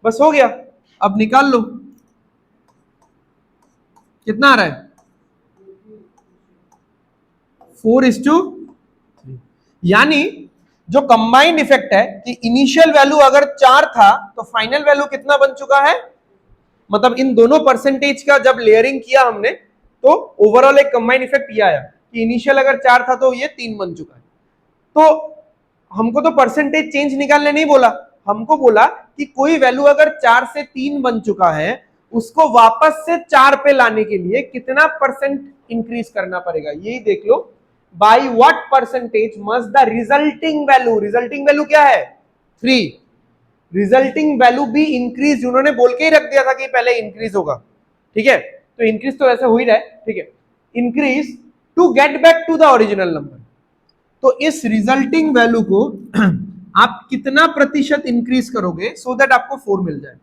बस हो गया, अब निकाल लो कितना आ रहा है? 4:3, यानी जो कंबाइंड इफेक्ट है कि इनिशियल वैल्यू अगर 4 था तो फाइनल वैल्यू कितना बन चुका है? मतलब इन दोनों परसेंटेज का जब लेयरिंग किया हमने तो ओवरऑल एक कंबाइंड इफेक्ट ये आया कि इनिशियल अगर 4 था तो ये 3 बन चुका है। तो हमको तो परसेंटेज चेंज निकालने नहीं बोला, हमको बोला कि कोई वैल्यू अगर 4 से 3 बन चुका है उसको वापस से 4 पे लाने के लिए कितना परसेंट इंक्रीज करना पड़ेगा, यही देख लो। By what percentage must the resulting value क्या है? 3, रिजल्टिंग वैल्यू भी इंक्रीज, उन्होंने बोल के ही रख दिया था कि पहले इंक्रीज होगा। ठीक है, तो इंक्रीज तो ऐसे हो ही रहा है। ठीक है, increase to get back to the original number. तो इस रिजल्टिंग वैल्यू को आप कितना प्रतिशत इंक्रीज करोगे सो दैट आपको 4 मिल जाए।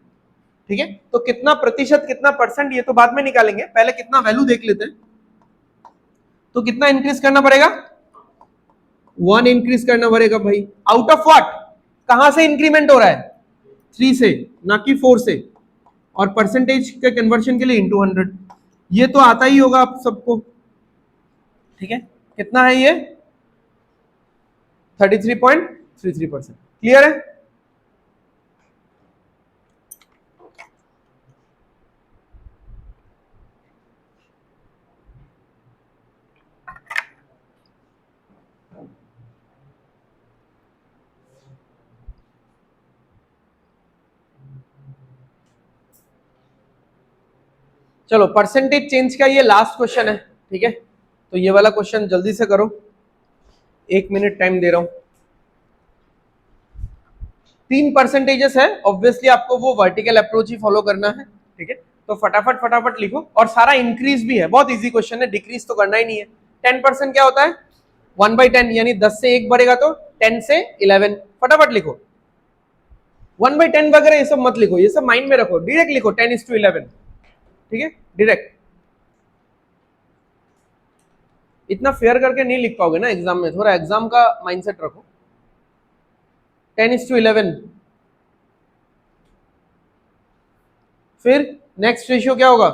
ठीक है, तो कितना प्रतिशत, कितना परसेंट, ये तो बाद में निकालेंगे, पहले कितना वैल्यू देख लेते हैं। तो कितना इंक्रीज करना पड़ेगा? 1 इंक्रीज करना पड़ेगा भाई। Out of what? कहां से इंक्रीमेंट हो रहा है? 3 से, ना कि 4 से। और परसेंटेज के कन्वर्शन के लिए इंटू 100, ये तो आता ही होगा आप सबको। ठीक है, कितना है ये? 33.33%। क्लियर है? चलो परसेंटेज चेंज का ये लास्ट क्वेश्चन है, ठीक है? तो ये वाला क्वेश्चन जल्दी से करो, 1 मिनट टाइम दे रहा हूं। 3 परसेंटेजेस है, ऑब्वियसली आपको वो वर्टिकल अप्रोच ही फॉलो करना है, ठीक है? तो फटाफट फटाफट लिखो, और सारा इंक्रीज भी है, बहुत इजी क्वेश्चन है, डिक्रीज तो करना ही नहीं है। 10% क्या होता है? 1/10, यानी 10 से 1 बढ़ेगा तो 10 से 11। फटाफट लिखो, 1/10 वगैरह ये सब मत लिखो, ये सब माइंड में रखो, डायरेक्ट लिखो 10:11, ठीक है? डायरेक्ट। इतना फेयर करके नहीं लिख पाओगे ना एग्जाम में, थोड़ा एग्जाम का माइंडसेट रखो। 10:11। फिर नेक्स्ट रेशियो क्या होगा?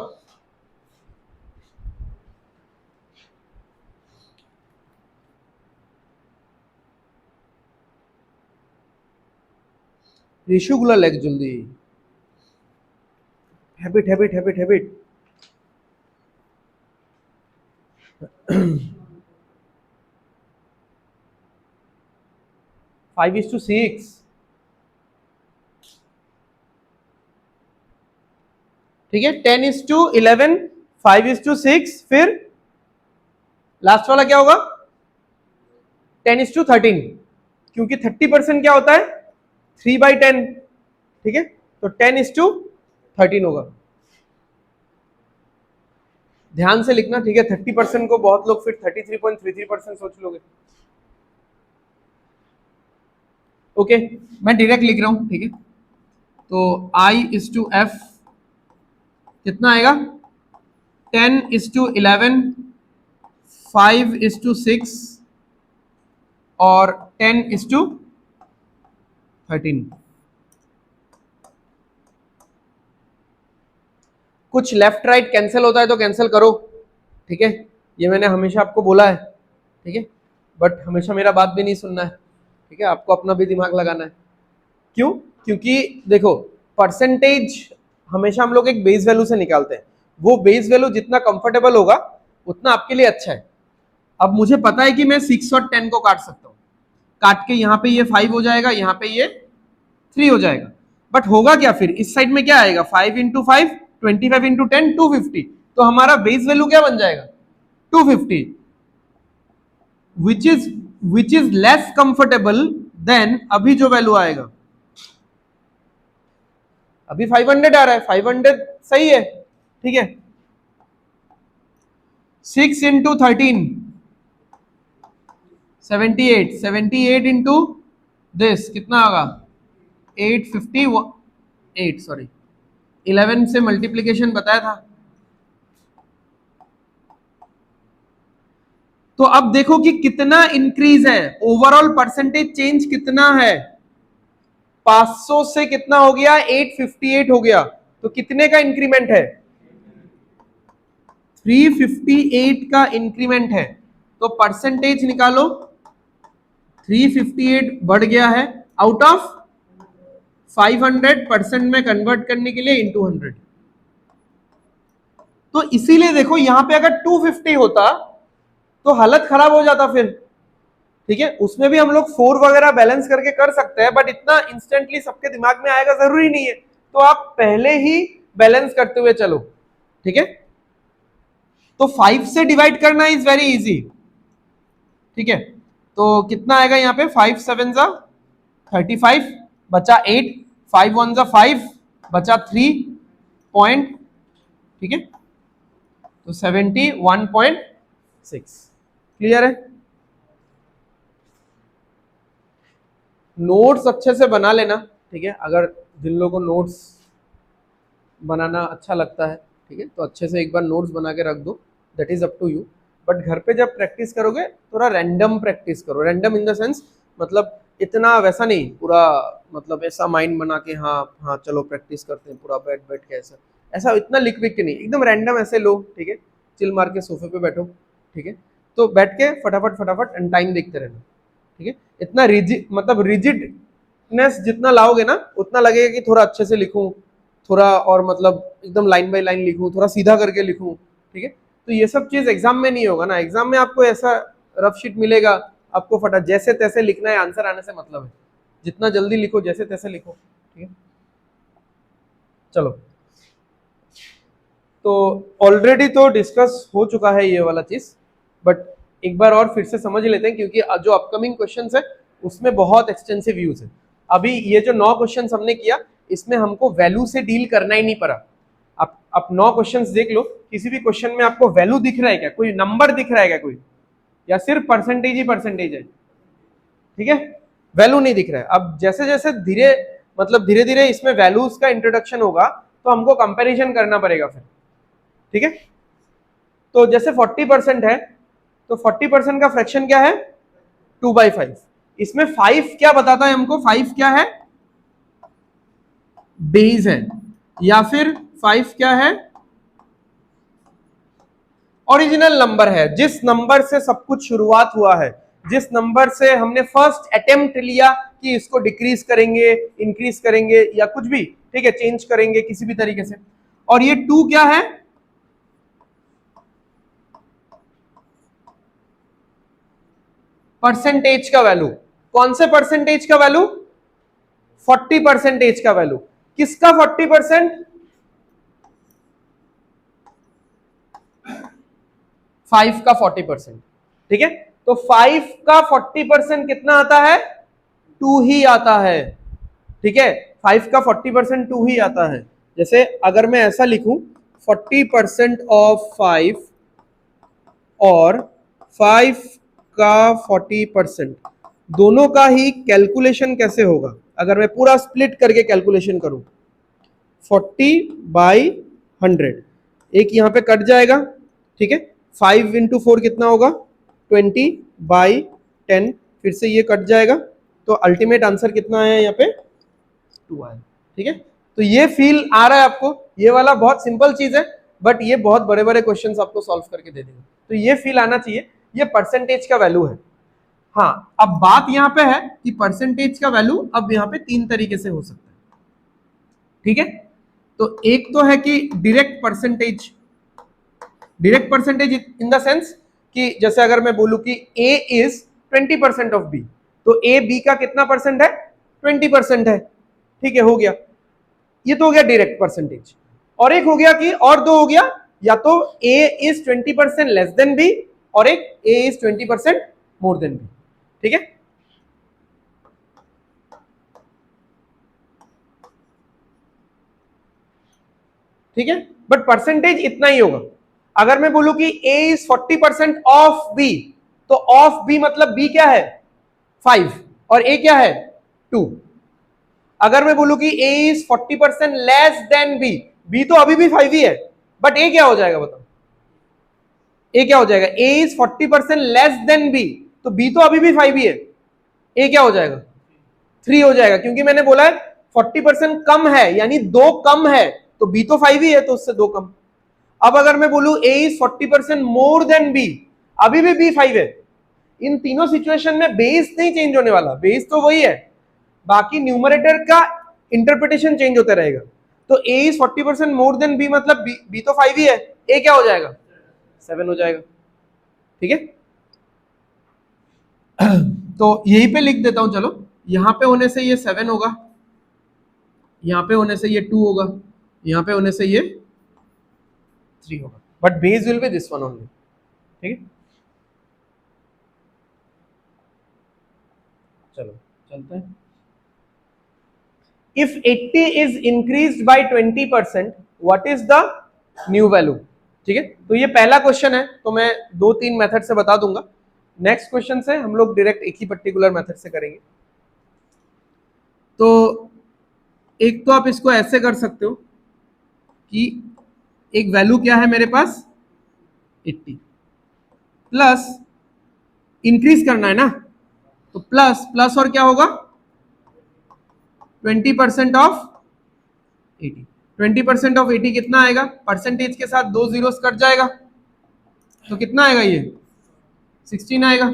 रेशियो गुला लेख जल्दी, हैबिट हैबिट हैबिट हैबिट। 5:6, ठीक है? 10:11, 5:6, फिर लास्ट वाला क्या होगा? 10:13, क्योंकि 30% क्या होता है? 3/10, ठीक है? तो 10:13 होगा। ध्यान से लिखना, ठीक है? 30% को बहुत लोग फिर 33.33% सोच लोगे। ओके, मैं डायरेक्ट लिख रहा हूं, ठीक है? तो I/F कितना आएगा? 10:11, 5:6 और 10:13। कुछ लेफ्ट राइट कैंसिल होता है तो कैंसिल करो, ठीक है? ये मैंने हमेशा आपको बोला है, ठीक है? बट हमेशा मेरा बात भी नहीं सुनना है, ठीक है? आपको अपना भी दिमाग लगाना है। क्यों? क्योंकि देखो, परसेंटेज हमेशा हम लोग एक बेस वैल्यू से निकालते हैं, वो बेस वैल्यू जितना कंफर्टेबल होगा उतना आपके लिए अच्छा है। अब मुझे पता है कि मैं 6 और 10 को काट सकता हूं, काट के यहाँ पे ये 5 हो जाएगा, यहाँ पे ये 3 हो जाएगा। बट होगा क्या फिर? इस साइड में क्या आएगा? 5 × 5, 25 × 10, 250। तो हमारा बेस वैल्यू क्या बन जाएगा? 250, which is less comfortable than अभी जो वैल्यू आएगा। अभी 500 आ रहा है, 500 सही है, ठीक है? 6 × 13, 78, 78 इंटू दिस कितना होगा? 858, सॉरी 11 से मल्टीप्लीकेशन बताया था। तो अब देखो कि कितना इंक्रीज है, ओवरऑल परसेंटेज चेंज कितना है? 500 से कितना हो गया? 858 हो गया। तो कितने का इंक्रीमेंट है? 358 का इंक्रीमेंट है। तो परसेंटेज निकालो, 358 बढ़ गया है, आउट ऑफ 500% में कन्वर्ट करने के लिए इंटू 100। तो इसीलिए देखो यहां पे अगर 250 होता तो हालत खराब हो जाता फिर, ठीक है? उसमें भी हम लोग 4 वगैरह बैलेंस करके कर सकते हैं, बट इतना इंस्टेंटली सबके दिमाग में आएगा जरूरी नहीं है। तो आप पहले ही बैलेंस करते हुए चलो, ठीक है? तो 5 से डिवाइड करना इज वेरी इजी, ठीक है? तो कितना आएगा यहाँ पे? 5 7 जा 35, बचा 8, 5 1 जा 5, बचा 3 पॉइंट, ठीक है? तो 71.6। क्लियर है? नोट्स अच्छे से बना लेना, ठीक है? अगर जिन लोगों को नोट्स बनाना अच्छा लगता है, ठीक है, तो अच्छे से एक बार नोट्स बना के रख दो, that is up to you. But घर पे जब प्रैक्टिस करोगे थोड़ा रैंडम प्रैक्टिस करो, रैंडम इन द सेंस मतलब इतना वैसा नहीं पूरा, मतलब ऐसा माइंड बना के हाँ हाँ चलो प्रैक्टिस करते हैं पूरा बैठ बैठ के, ऐसा ऐसा इतना लिख विख के नहीं, एकदम रैंडम ऐसे लो, ठीक है? चिल मार के सोफे पे बैठो, ठीक है? तो बैठ के फटाफट फटाफट एंड टाइम देखते रहना, ठीक है। इतना रिजिड मतलब रिजिडनेस जितना लाओगे ना उतना लगेगा कि थोड़ा अच्छे से लिखूं, थोड़ा और मतलब एकदम लाइन बाय लाइन लिखूं, थोड़ा सीधा करके लिखूं, ठीक है। तो ये सब चीज एग्जाम में नहीं होगा ना, एग्जाम में आपको ऐसा रफ शीट मिलेगा, आपको फटा जैसे तैसे लिखना है, आंसर आने से मतलब है, जितना जल्दी लिखो जैसे तैसे लिखो, ठीक है। चलो, तो ऑलरेडी तो डिस्कस हो चुका है ये वाला चीज, बट एक बार और फिर से समझ लेते हैं क्योंकि जो अपकमिंग क्वेश्चंस है उसमें बहुत एक्सटेंसिव यूज है। अभी ये जो 9 क्वेश्चंस हमने किया इसमें हमको वैल्यू से डील करना ही नहीं पड़ा। आप 9 क्वेश्चंस देख लो, किसी भी क्वेश्चन में आपको वैल्यू दिख रहा है क्या, कोई नंबर दिख रहा है क्या कोई, या सिर्फ परसेंटेज ही परसेंटेज है, ठीक है, वैल्यू नहीं दिख रहा है। अब जैसे जैसे धीरे धीरे इसमें वैल्यूज का इंट्रोडक्शन होगा तो हमको कंपैरिजन करना पड़ेगा फिर, ठीक है। तो जैसे 40% है तो 40% का फ्रैक्शन क्या है, 2/5। इसमें 5 क्या बताता है हमको, 5 क्या है, बेस है, या फिर 5 क्या है, ओरिजिनल नंबर है, जिस नंबर से सब कुछ शुरुआत हुआ है, जिस नंबर से हमने फर्स्ट अटेम्प्ट लिया कि इसको डिक्रीज करेंगे, इंक्रीज करेंगे या कुछ भी, ठीक है, चेंज करेंगे किसी भी तरीके से। और ये 2 क्या है, परसेंटेज का वैल्यू। कौन से परसेंटेज का वैल्यू, 40% का वैल्यू। किसका 40%, 5 का 40%, ठीक है। तो 5 का 40% कितना आता है, 2 ही आता है, ठीक है। 5 का 40% 2 ही आता है। जैसे अगर मैं ऐसा लिखूं 40% ऑफ 5 और 5 का 40%, दोनों का ही कैलकुलेशन कैसे होगा, अगर मैं पूरा स्प्लिट करके कैलकुलेशन करूं, 40/100, एक यहां पे कट जाएगा, ठीक है। 5 × 4 कितना होगा, 20/10, फिर से ये कट जाएगा, तो अल्टीमेट आंसर कितना आया यहाँ पे, 2 आया, ठीक है। तो ये फील आ रहा है आपको, ये वाला बहुत सिंपल चीज है बट ये बहुत बड़े बड़े क्वेश्चंस आपको सॉल्व करके दे देगा, तो ये फील आना चाहिए, ये परसेंटेज का वैल्यू है। हाँ, अब बात यहां पे है कि परसेंटेज का वैल्यू अब यहां पे 3 तरीके से हो सकता है, ठीक है। तो एक तो है कि direct percentage, direct percentage in the sense कि जैसे अगर मैं बोलूं कि A इज 20% ऑफ B, तो A B का कितना परसेंट है, 20% है, ठीक है, हो गया, ये तो हो गया डायरेक्ट परसेंटेज। और एक हो गया कि, और दो हो गया, या तो A is 20% less than B और एक A is 20% more than B, ठीक है। ठीक है, बट परसेंटेज इतना ही होगा। अगर मैं बोलूं कि A इज 40% ऑफ B, तो ऑफ B मतलब B क्या है, 5 और A क्या है, 2। अगर मैं बोलूं कि A is 40% less than B, B तो अभी भी 5 ही है, बट A क्या हो जाएगा बताओ, A क्या हो जाएगा, A is 40% less than B, तो B तो अभी भी 5 ही है, A क्या हो जाएगा, 3 हो जाएगा, क्योंकि मैंने बोला है 40% कम है, यानी 2 कम है, तो B तो 5 ही है, तो उससे 2 कम। अब अगर मैं बोलूं A is 40% more than B, अभी भी B 5 है, इन तीनों सिचुएशन में बेस नहीं चेंज होने वाला, बेस तो वही है, बाकी न्यूमरेटर का इंटरप्रिटेशन चेंज होता रहेगा। तो A is 40% more than B मतलब B तो 5 ही है, A क्या हो जाएगा, 7 हो जाएगा, ठीक है। तो यहीं पे लिख देता हूं, चलो, यहां पे होने से ये 7 होगा, यहां पे होने से ये 2 होगा, यहां पे होने से ये 3 होगा, but base will be this one only, ठीक है। चलो चलते हैं। If 80 is increased by 20%, what is the new value? ठीक है, तो ये पहला क्वेश्चन है, तो मैं 2-3 मेथड से बता दूंगा। नेक्स्ट क्वेश्चन से हम लोग डायरेक्ट एक ही पर्टिकुलर मेथड से करेंगे। तो एक तो आप इसको ऐसे कर सकते हो कि एक वैल्यू क्या है मेरे पास, 80 प्लस, इंक्रीज करना है ना, तो प्लस प्लस और क्या होगा, 20% ऑफ 80। 20% ऑफ 80 कितना आएगा, परसेंटेज के साथ 2 जीरोस कट जाएगा, तो कितना आएगा ये, 16 आएगा,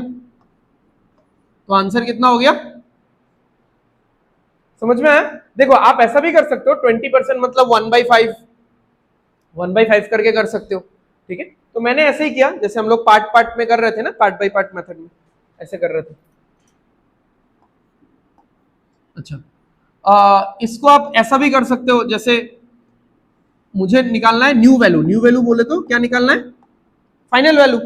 तो आंसर कितना हो गया, समझ में आया? देखो आप ऐसा भी कर सकते हो, 20% मतलब 1/5, 1/5 करके कर सकते हो, ठीक है। तो मैंने ऐसे ही किया, जैसे हम लोग पार्ट पार्ट में कर रहे थे ना, पार्ट बाय पार्ट मेथड में ऐसे कर रहे थे। अच्छा, इसको आप ऐसा भी कर सकते हो, जैसे मुझे निकालना है न्यू वैल्यू, न्यू वैल्यू बोले तो क्या निकालना है, फाइनल वैल्यू।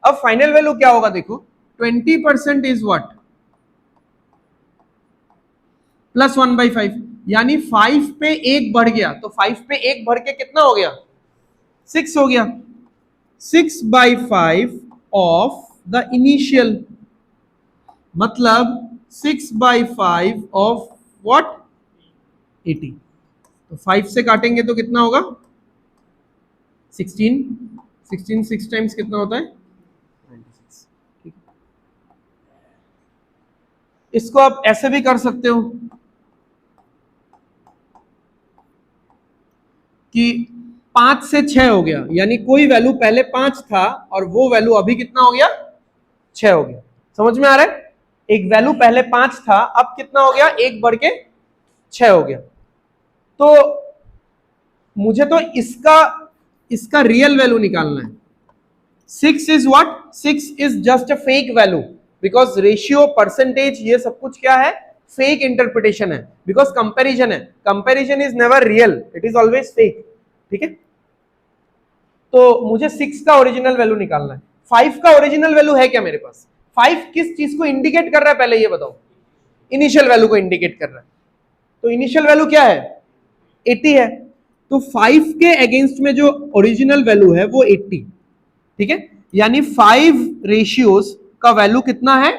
अब फाइनल वैल्यू क्या होगा, देखो 20% इज व्हाट, प्लस 1/5, यानी 5 पे एक बढ़ गया, तो 5 पे एक बढ़ के कितना हो गया, 6 हो गया। 6/5 ऑफ द इनिशियल, मतलब 6/5 ऑफ व्हाट, 80। तो 5 से काटेंगे तो कितना होगा, 16, 16 6 टाइम्स कितना होता है, 96, ठीक है। इसको आप ऐसे भी कर सकते हो कि 5 से 6 हो गया, यानी कोई वैल्यू पहले 5 था और वो वैल्यू अभी कितना हो गया, 6 हो गया। समझ में आ रहा है, एक वैल्यू पहले 5 था, अब कितना हो गया, एक बढ़ के 6 हो गया। तो मुझे तो इसका इसका रियल वैल्यू निकालना है। 6 is what, 6 is just a fake value, because ratio percentage ये सब कुछ क्या है, फेक इंटरप्रिटेशन है, बिकॉज कंपैरिजन है, comparison is never real, it is always fake, ठीक है। तो मुझे 6 का ओरिजिनल वैल्यू निकालना है। 5 का ओरिजिनल वैल्यू है क्या मेरे पास, 5 किस चीज को इंडिकेट कर रहा है, पहले ये बताओ, इनिशियल वैल्यू को इंडिकेट कर रहा है। तो इनिशियल वैल्यू क्या है, 80 है। तो 5 के अगेंस्ट में जो ओरिजिनल वैल्यू है वो 80, ठीक है, यानी 5 रेशियोज का वैल्यू कितना है,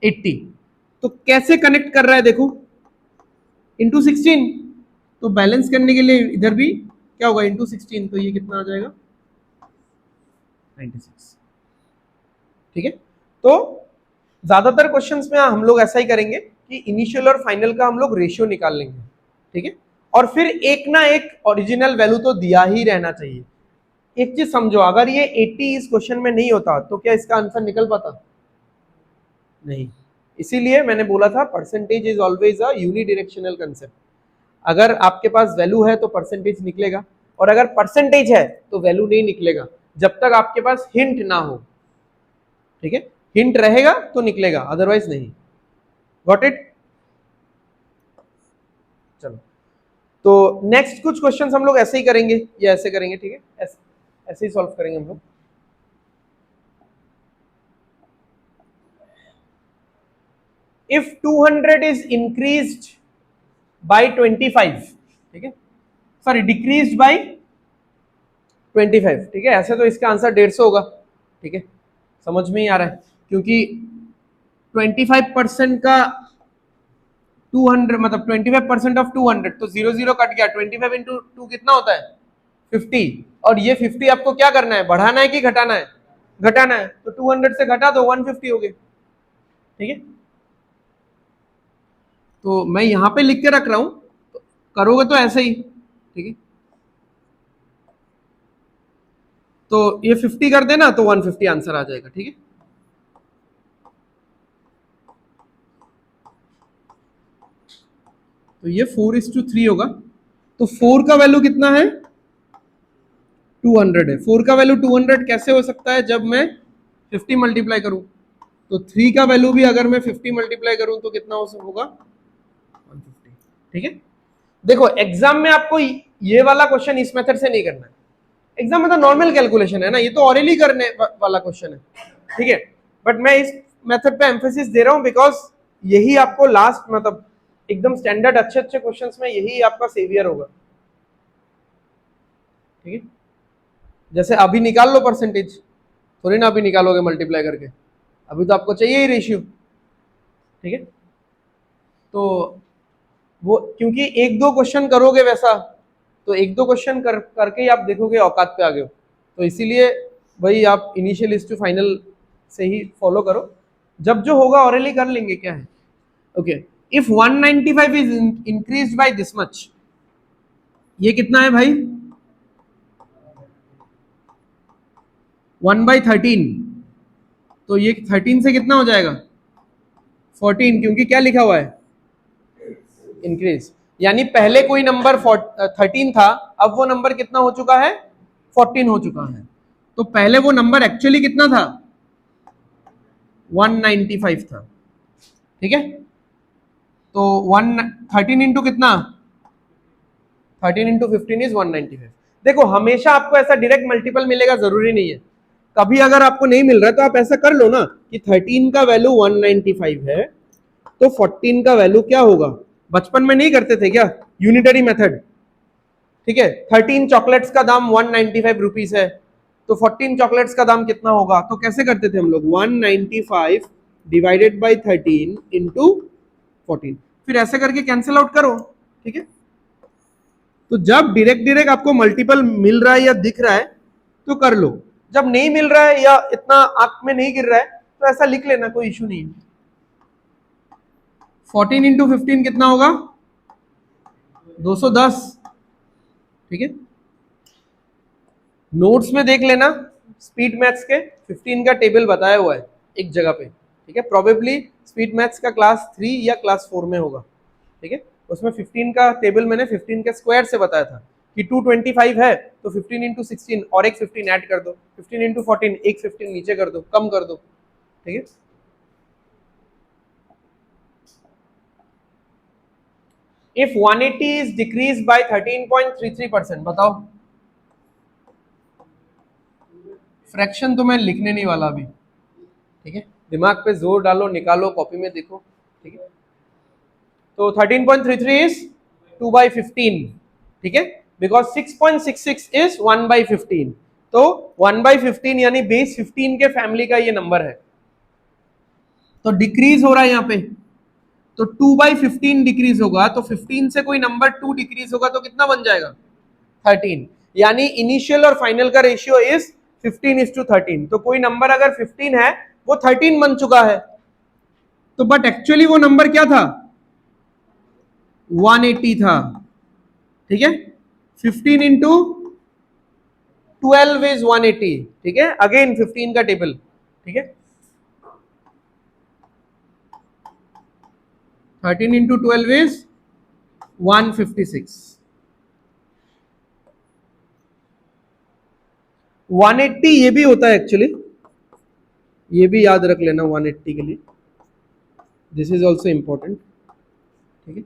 80। तो कैसे कनेक्ट कर रहा है देखो, इंटू 16, तो बैलेंस करने के लिए इधर भी क्या होगा, इंटू 16, तो ये कितना आ जाएगा, 96, ठीक है। तो ज्यादातर क्वेश्चंस में हम लोग ऐसा ही करेंगे कि इनिशियल और फाइनल का हम लोग रेशियो निकाल लेंगे, ठीक है, और फिर एक ना एक ओरिजिनल वैल्यू तो दिया ही रहना चाहिए। एक चीज समझो, अगर ये 80 इस क्वेश्चन में नहीं होता तो क्या इसका आंसर निकल पाता, नहीं। इसीलिए मैंने बोला था percentage is always a unidirectional concept. अगर आपके पास वैल्यू है तो परसेंटेज निकलेगा, और अगर परसेंटेज है तो वैल्यू नहीं निकलेगा, जब तक आपके पास हिंट ना हो, ठीक है। हिंट रहेगा तो निकलेगा, अदरवाइज नहीं। Got it? चलो, तो नेक्स्ट कुछ क्वेश्चंस हम लोग ऐसे ही करेंगे या ऐसे करेंगे, ठीक है, ऐसे ही सॉल्व करेंगे हम लोग। इफ 200 इज इंक्रीज्ड बाय 25, ठीक है, सॉरी डिक्रीज्ड बाय 25, ठीक है, ऐसे तो इसका आंसर 150 होगा, ठीक है, समझ में ही आ रहा है, क्योंकि 25% का 200 मतलब 25% ऑफ 200, तो 0 0 कट गया, 25 इंटू 2 कितना होता है, 50, और ये 50 आपको क्या करना है, बढ़ाना है कि घटाना है, घटाना है, तो 200 से घटा दो, 150 हो गए, ठीक है। तो मैं यहां पे लिख के रख रहा हूं, तो करोगे तो ऐसे ही, ठीक है। तो ये 50 कर देना तो 150 आंसर आ जाएगा, ठीक है। तो ये 4:3 होगा। तो 4 का वैल्यू कितना है, 200 है। 4 का वैल्यू 200 कैसे हो सकता है, जब मैं 50 मल्टीप्लाई करूं, तो 3 का वैल्यू भी अगर मैं 50 मल्टीप्लाई करूं तो कितना होगा, 150, ठीक है। देखो एग्जाम में आपको ये वाला क्वेश्चन इस मेथड से नहीं करना है, एग्जाम में तो नॉर्मल कैलकुलेशन है ना, ये तो ऑरेली करने वाला क्वेश्चन है, ठीक है। बट मैं इस मेथड पे एम्फेसिस दे रहा हूं बिकॉज यही आपको लास्ट मतलब एकदम स्टैंडर्ड अच्छे अच्छे क्वेश्चंस में यही आपका सेवियर होगा, ठीक है। जैसे अभी निकाल लो परसेंटेज, थोड़ी ना अभी निकालोगे मल्टीप्लाई करके, अभी तो आपको चाहिए ही रेशियो, ठीक है। तो वो क्योंकि एक दो क्वेश्चन करोगे वैसा, तो एक दो क्वेश्चन करके ही आप देखोगे औकात पे आ गए हो, तो इसीलिए भाई आप इनिशियल इज टू फाइनल से ही फॉलो करो, जब जो होगा ऑरेली कर लेंगे, क्या है। Okay, if 195 is increase by this much, ये कितना है भाई, 1/13, तो ये 13 से कितना हो जाएगा, 14, क्योंकि क्या लिखा हुआ है, इंक्रीज, यानी पहले कोई नंबर 13 था, अब वो नंबर कितना हो चुका है, 14 हो चुका है। तो पहले वो नंबर एक्चुअली कितना था, 195 था, ठीक है। तो 13 इंटू कितना, 13 इंटू 15 इज 195। देखो हमेशा आपको ऐसा डायरेक्ट मल्टीपल मिलेगा जरूरी नहीं है, कभी अगर आपको नहीं मिल रहा है तो आप ऐसा कर लो ना कि 13 का वैल्यू 195 है तो 14 का वैल्यू क्या होगा, बचपन में नहीं करते थे क्या, यूनिटरी मेथड, ठीक है। 13 चॉकलेट्स का दाम 195 रुपीस है, तो 14 चॉकलेट्स का दाम कितना होगा, तो कैसे करते थे हम लोग, 195 डिवाइडेड बाई 13 इंटू 14, फिर ऐसे करके कैंसिल आउट करो, ठीक है। तो जब डायरेक्ट डायरेक्ट आपको मल्टीपल मिल रहा है या दिख रहा है तो कर लो, जब नहीं मिल रहा है या इतना आंख में नहीं गिर रहा है तो ऐसा लिख लेना, कोई इशू नहीं है। 14 इंटू 15 कितना होगा, 210, ठीक है। नोट्स में देख लेना, स्पीड मैथ्स के 15 का टेबल बताया हुआ है एक जगह पे, ठीक है। प्रोबेबली स्पीड मैथ्स का क्लास 3 या क्लास 4 में होगा, ठीक है। उसमें 15 का टेबल मैंने 15 के स्क्वायर से बताया था कि 225 है तो 15 इंटू 16 और एक 15 ऐड कर दो, 15 इंटू 14 एक 15 नीचे कर दो, कम कर दो, ठीक है। If 180 is decreased by 13.33%, बताओ। फ्रैक्शन तो मैं लिखने नहीं वाला अभी, ठीक है, दिमाग पे जोर डालो, निकालो, कॉपी में देखो, ठीक है। तो 13.33 इज 2/15, ठीक है, बिकॉज 6.66 इज 1/15, तो 1/15 यानी बेस 15 के फैमिली का ये नंबर है, तो डिक्रीज हो रहा है यहाँ पे, तो 2/15 डिक्रीज होगा, तो 15 से कोई नंबर 2 डिक्रीज होगा तो कितना बन जाएगा, 13, यानी इनिशियल और फाइनल का रेशियो इज 15:13, तो कोई नंबर अगर 15 है वो 13 बन चुका है, तो बट एक्चुअली वो नंबर क्या था, 180 था, ठीक है। 15 इंटू 12 इज 180, ठीक है, अगेन 15 का टेबल, ठीक है। 13 इंटू 12 इज 156, 180 ये भी होता है एक्चुअली, ये भी याद रख लेना 180 के लिए, दिस इज ऑल्सो इंपॉर्टेंट, ठीक है।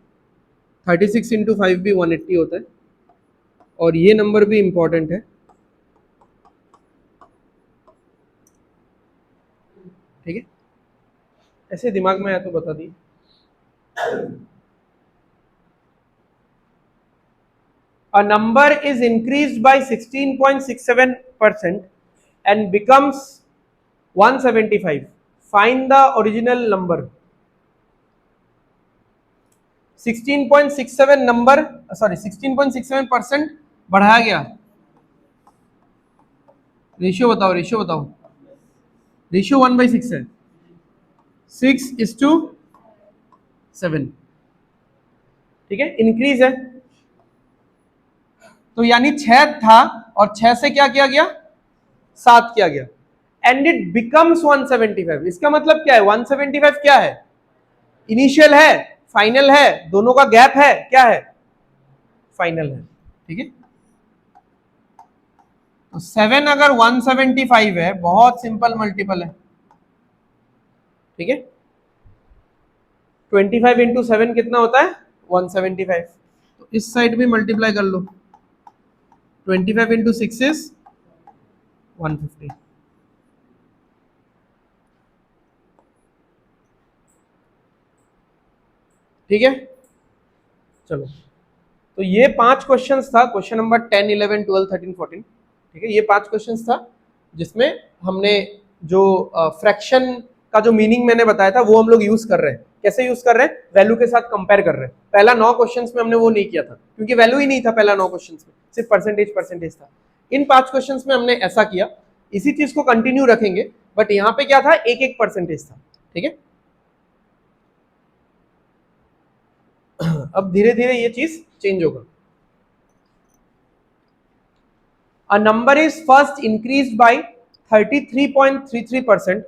36 इंटू 5 भी 180 होता है, और ये नंबर भी इंपॉर्टेंट है, ठीक है। ऐसे दिमाग में आया तो बता दी। A number is increased by 16.67% and becomes 175. Find the original number. 16.67 number, sorry 16.67% बढ़ाया गया, रेशियो बताओ, रेशियो बताओ, रेशियो 1/6 है, 6:7, ठीक है, इंक्रीज है, तो यानी 6 था और 6 से क्या किया गया, 7 किया गया, एंड इट बिकम्स 175, इसका मतलब क्या है, 175 क्या है, इनिशियल है, फाइनल है, दोनों का गैप है, क्या है, फाइनल है, ठीक है। तो 7 अगर 175 है, बहुत सिंपल मल्टीपल है, ठीक है। 25 इंटू 7 कितना होता है, 175, तो इस साइड भी मल्टीप्लाई कर लो, 25 इंटू 6 इज 150, ठीक है। चलो, तो ये 5 क्वेश्चंस था, क्वेश्चन नंबर 10, 11, 12, 13, 14, ठीक है, ये 5 क्वेश्चंस था जिसमें हमने जो फ्रैक्शन का जो मीनिंग मैंने बताया था वो हम लोग यूज कर रहे हैं, कैसे यूज कर रहे हैं, वैल्यू के साथ कंपेयर कर रहे हैं। पहला 9 क्वेश्चंस में हमने वो नहीं किया था क्योंकि वैल्यू ही नहीं था, पहला 9 क्वेश्चंस में सिर्फ परसेंटेज था। इन 5 क्वेश्चंस में हमने ऐसा किया, इसी चीज को कंटिन्यू रखेंगे, बट यहाँ पे क्या था, एक एक परसेंटेज था, ठीक है। अब धीरे धीरे ये चीज चेंज होगा। A number is first increased by 33.33%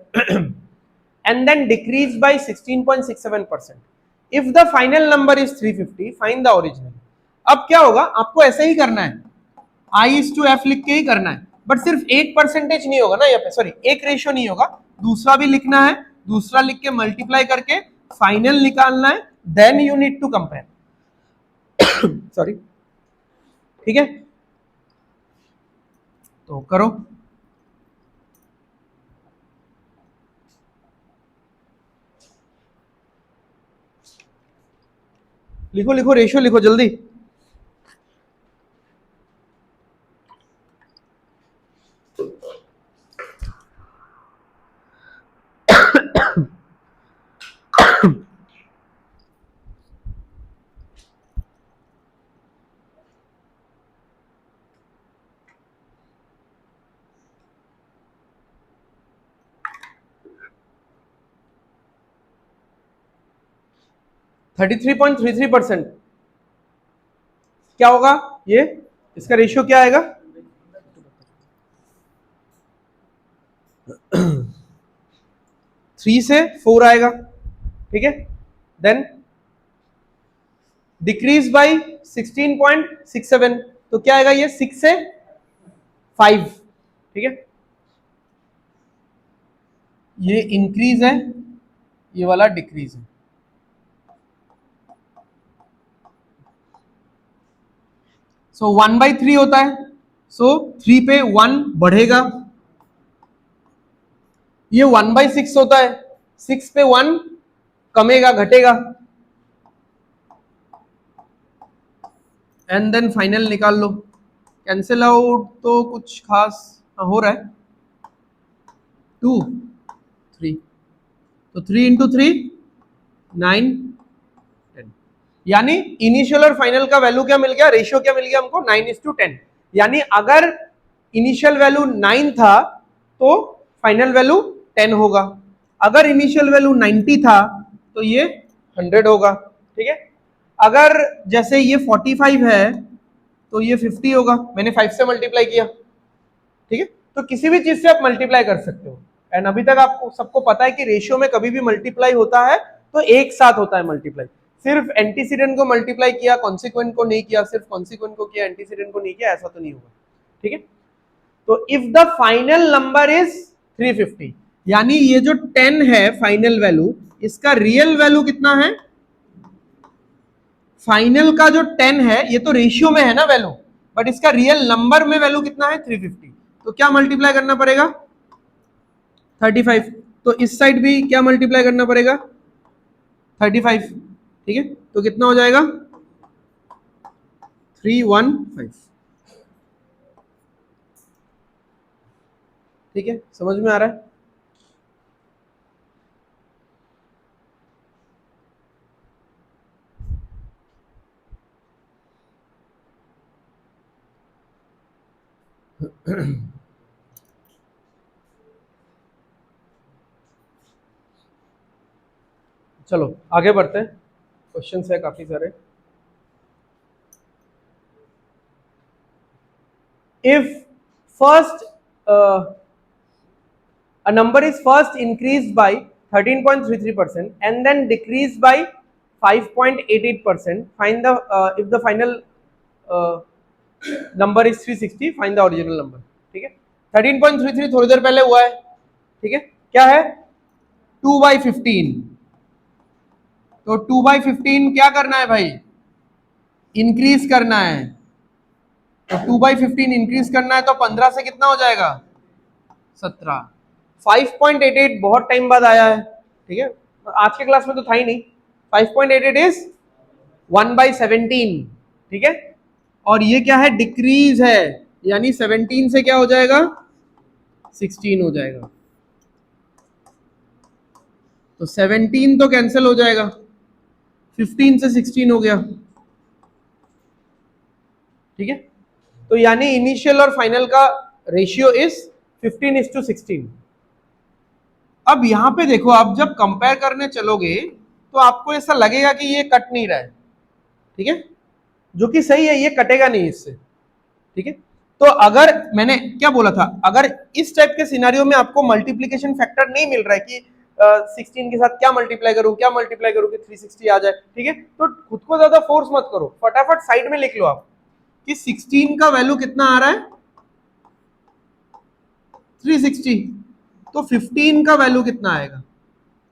and then decrease by 16.67%. If the final number is 350, find the original. अब क्या होगा, आपको ऐसे ही करना है, I/F लिख के ही करना है, बट सिर्फ एक परसेंटेज नहीं होगा ना यहाँ पे, सॉरी एक रेशियो नहीं होगा, दूसरा भी लिखना है, दूसरा लिख के मल्टीप्लाई करके फाइनल निकालना है, then you need to compare sorry, ठीक है, तो करो। लिखो लिखो, रेशियो लिखो जल्दी। %33.33 क्या होगा ये, इसका रेशियो क्या आएगा, 3 से 4 आएगा, ठीक है, देन डिक्रीज बाय 16.67, तो क्या आएगा ये 6 से 5, ठीक है, ये इंक्रीज है, ये वाला डिक्रीज है। सो 1/3 होता है, सो 3 पे 1 बढ़ेगा, ये 1/6 होता है, 6 पे 1 कमेगा, घटेगा, एंड देन फाइनल निकाल लो, कैंसिल आउट तो कुछ खास हो रहा है, 2 3, तो 3 इंटू 3 9 10, यानी इनिशियल और फाइनल का वैल्यू क्या मिल गया, रेशियो क्या मिल गया हमको, 9:10, यानी अगर इनिशियल वैल्यू 9 था तो फाइनल वैल्यू 10 होगा, अगर इनिशियल वैल्यू 90 था तो ये 100 होगा, ठीक है, अगर जैसे ये 45 है तो ये 50 होगा, मैंने 5 से मल्टीप्लाई किया, ठीक है, तो किसी भी चीज से आप मल्टीप्लाई कर सकते हो, एंड अभी तक आपको सबको पता है कि रेशियो में कभी भी मल्टीप्लाई होता है तो एक साथ होता है मल्टीप्लाई, सिर्फ एंटीसीडेंट को मल्टीप्लाई किया, कॉन्सिक्वेंट को नहीं किया, सिर्फ कॉन्सिक्वेंट को किया, एंटीसीडेंट को नहीं किया, ऐसा तो नहीं होगा, ठीक है, तो if the final number is 350, यानी ये जो 10 है फाइनल वैल्यू, इसका रियल वैल्यू कितना है, फाइनल का जो 10 है ये तो रेशियो में है ना वैल्यू, बट इसका रियल नंबर में वैल्यू कितना है 350, तो क्या मल्टीप्लाई करना पड़ेगा 35, तो इस साइड भी क्या मल्टीप्लाई करना पड़ेगा 35, ठीक है, तो कितना हो जाएगा 315, ठीक है, समझ में आ रहा है। चलो आगे बढ़ते हैं, क्वेश्चंस है काफी सारे। If first a number is first increased by 13.33% and then decreased by 5.88%, find the if the final number is 360, find the original number, ठीक है, 13.33 थोड़ी देर पहले हुआ है, ठीक है, क्या है 2/15, तो 2/15 क्या करना है भाई, इंक्रीज करना है, तो 2/15 इंक्रीज करना है, तो 15 से कितना हो जाएगा 17, 5.88 बहुत टाइम बाद आया है, ठीक है, आज के क्लास में तो था ही नहीं, 5.88 इज 1/17, ठीक है, और ये क्या है डिक्रीज है, यानी 17 से क्या हो जाएगा 16 हो जाएगा, तो 17 तो कैंसिल हो जाएगा, 15 से 16 हो गया, ठीक है, तो यानी इनिशियल और फाइनल का रेशियो इज 15:16। अब यहां पे देखो, आप जब कंपेयर करने चलोगे तो आपको ऐसा लगेगा कि ये कट नहीं रहा है, ठीक है, जो कि सही है, ये कटेगा नहीं इससे, ठीक है, तो अगर मैंने क्या बोला था, अगर इस टाइप के सिनेरियो में आपको मल्टीप्लिकेशन फैक्टर नहीं मिल रहा है कि 16 के साथ क्या मल्टीप्लाई करूं कि 360 आ जाए, ठीक है। तो खुद को ज्यादा फोर्स मत करो, फटाफट साइड में लिख लो आप कि 16 का वैल्यू कितना आ रहा है 360, तो 15 का वैल्यू कितना आएगा।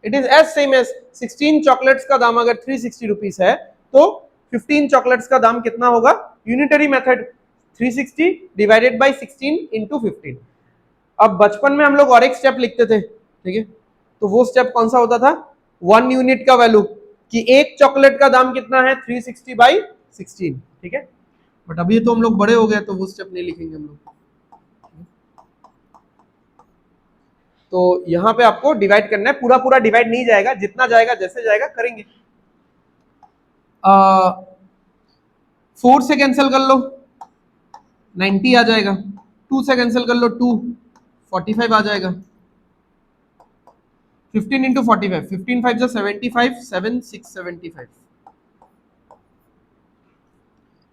It is as same as 16 chocolates का दाम अगर 360 रुपीज है तो 15 चॉकलेट्स का दाम कितना होगा, unitary method 360 divided by 16 into 15। अब बचपन में हम लोग और एक स्टेप लिखते थे, ठीक है, तो वो स्टेप कौन सा होता था, 1 यूनिट का वैल्यू कि एक चॉकलेट का दाम कितना है 360 बाई 16, ठीक है। बट अभी तो हम लोग बड़े हो गए तो वो स्टेप नहीं लिखेंगे हम लोग। तो यहां पे आपको डिवाइड करना है, पूरा पूरा डिवाइड नहीं जाएगा, जितना जाएगा जैसे जाएगा करेंगे। 4 से कैंसिल कर लो 90 आ जाएगा, 2 से कैंसिल कर लो 2 45 आ जाएगा, 15 इंटू 45, 15 5 75, 7 6 75।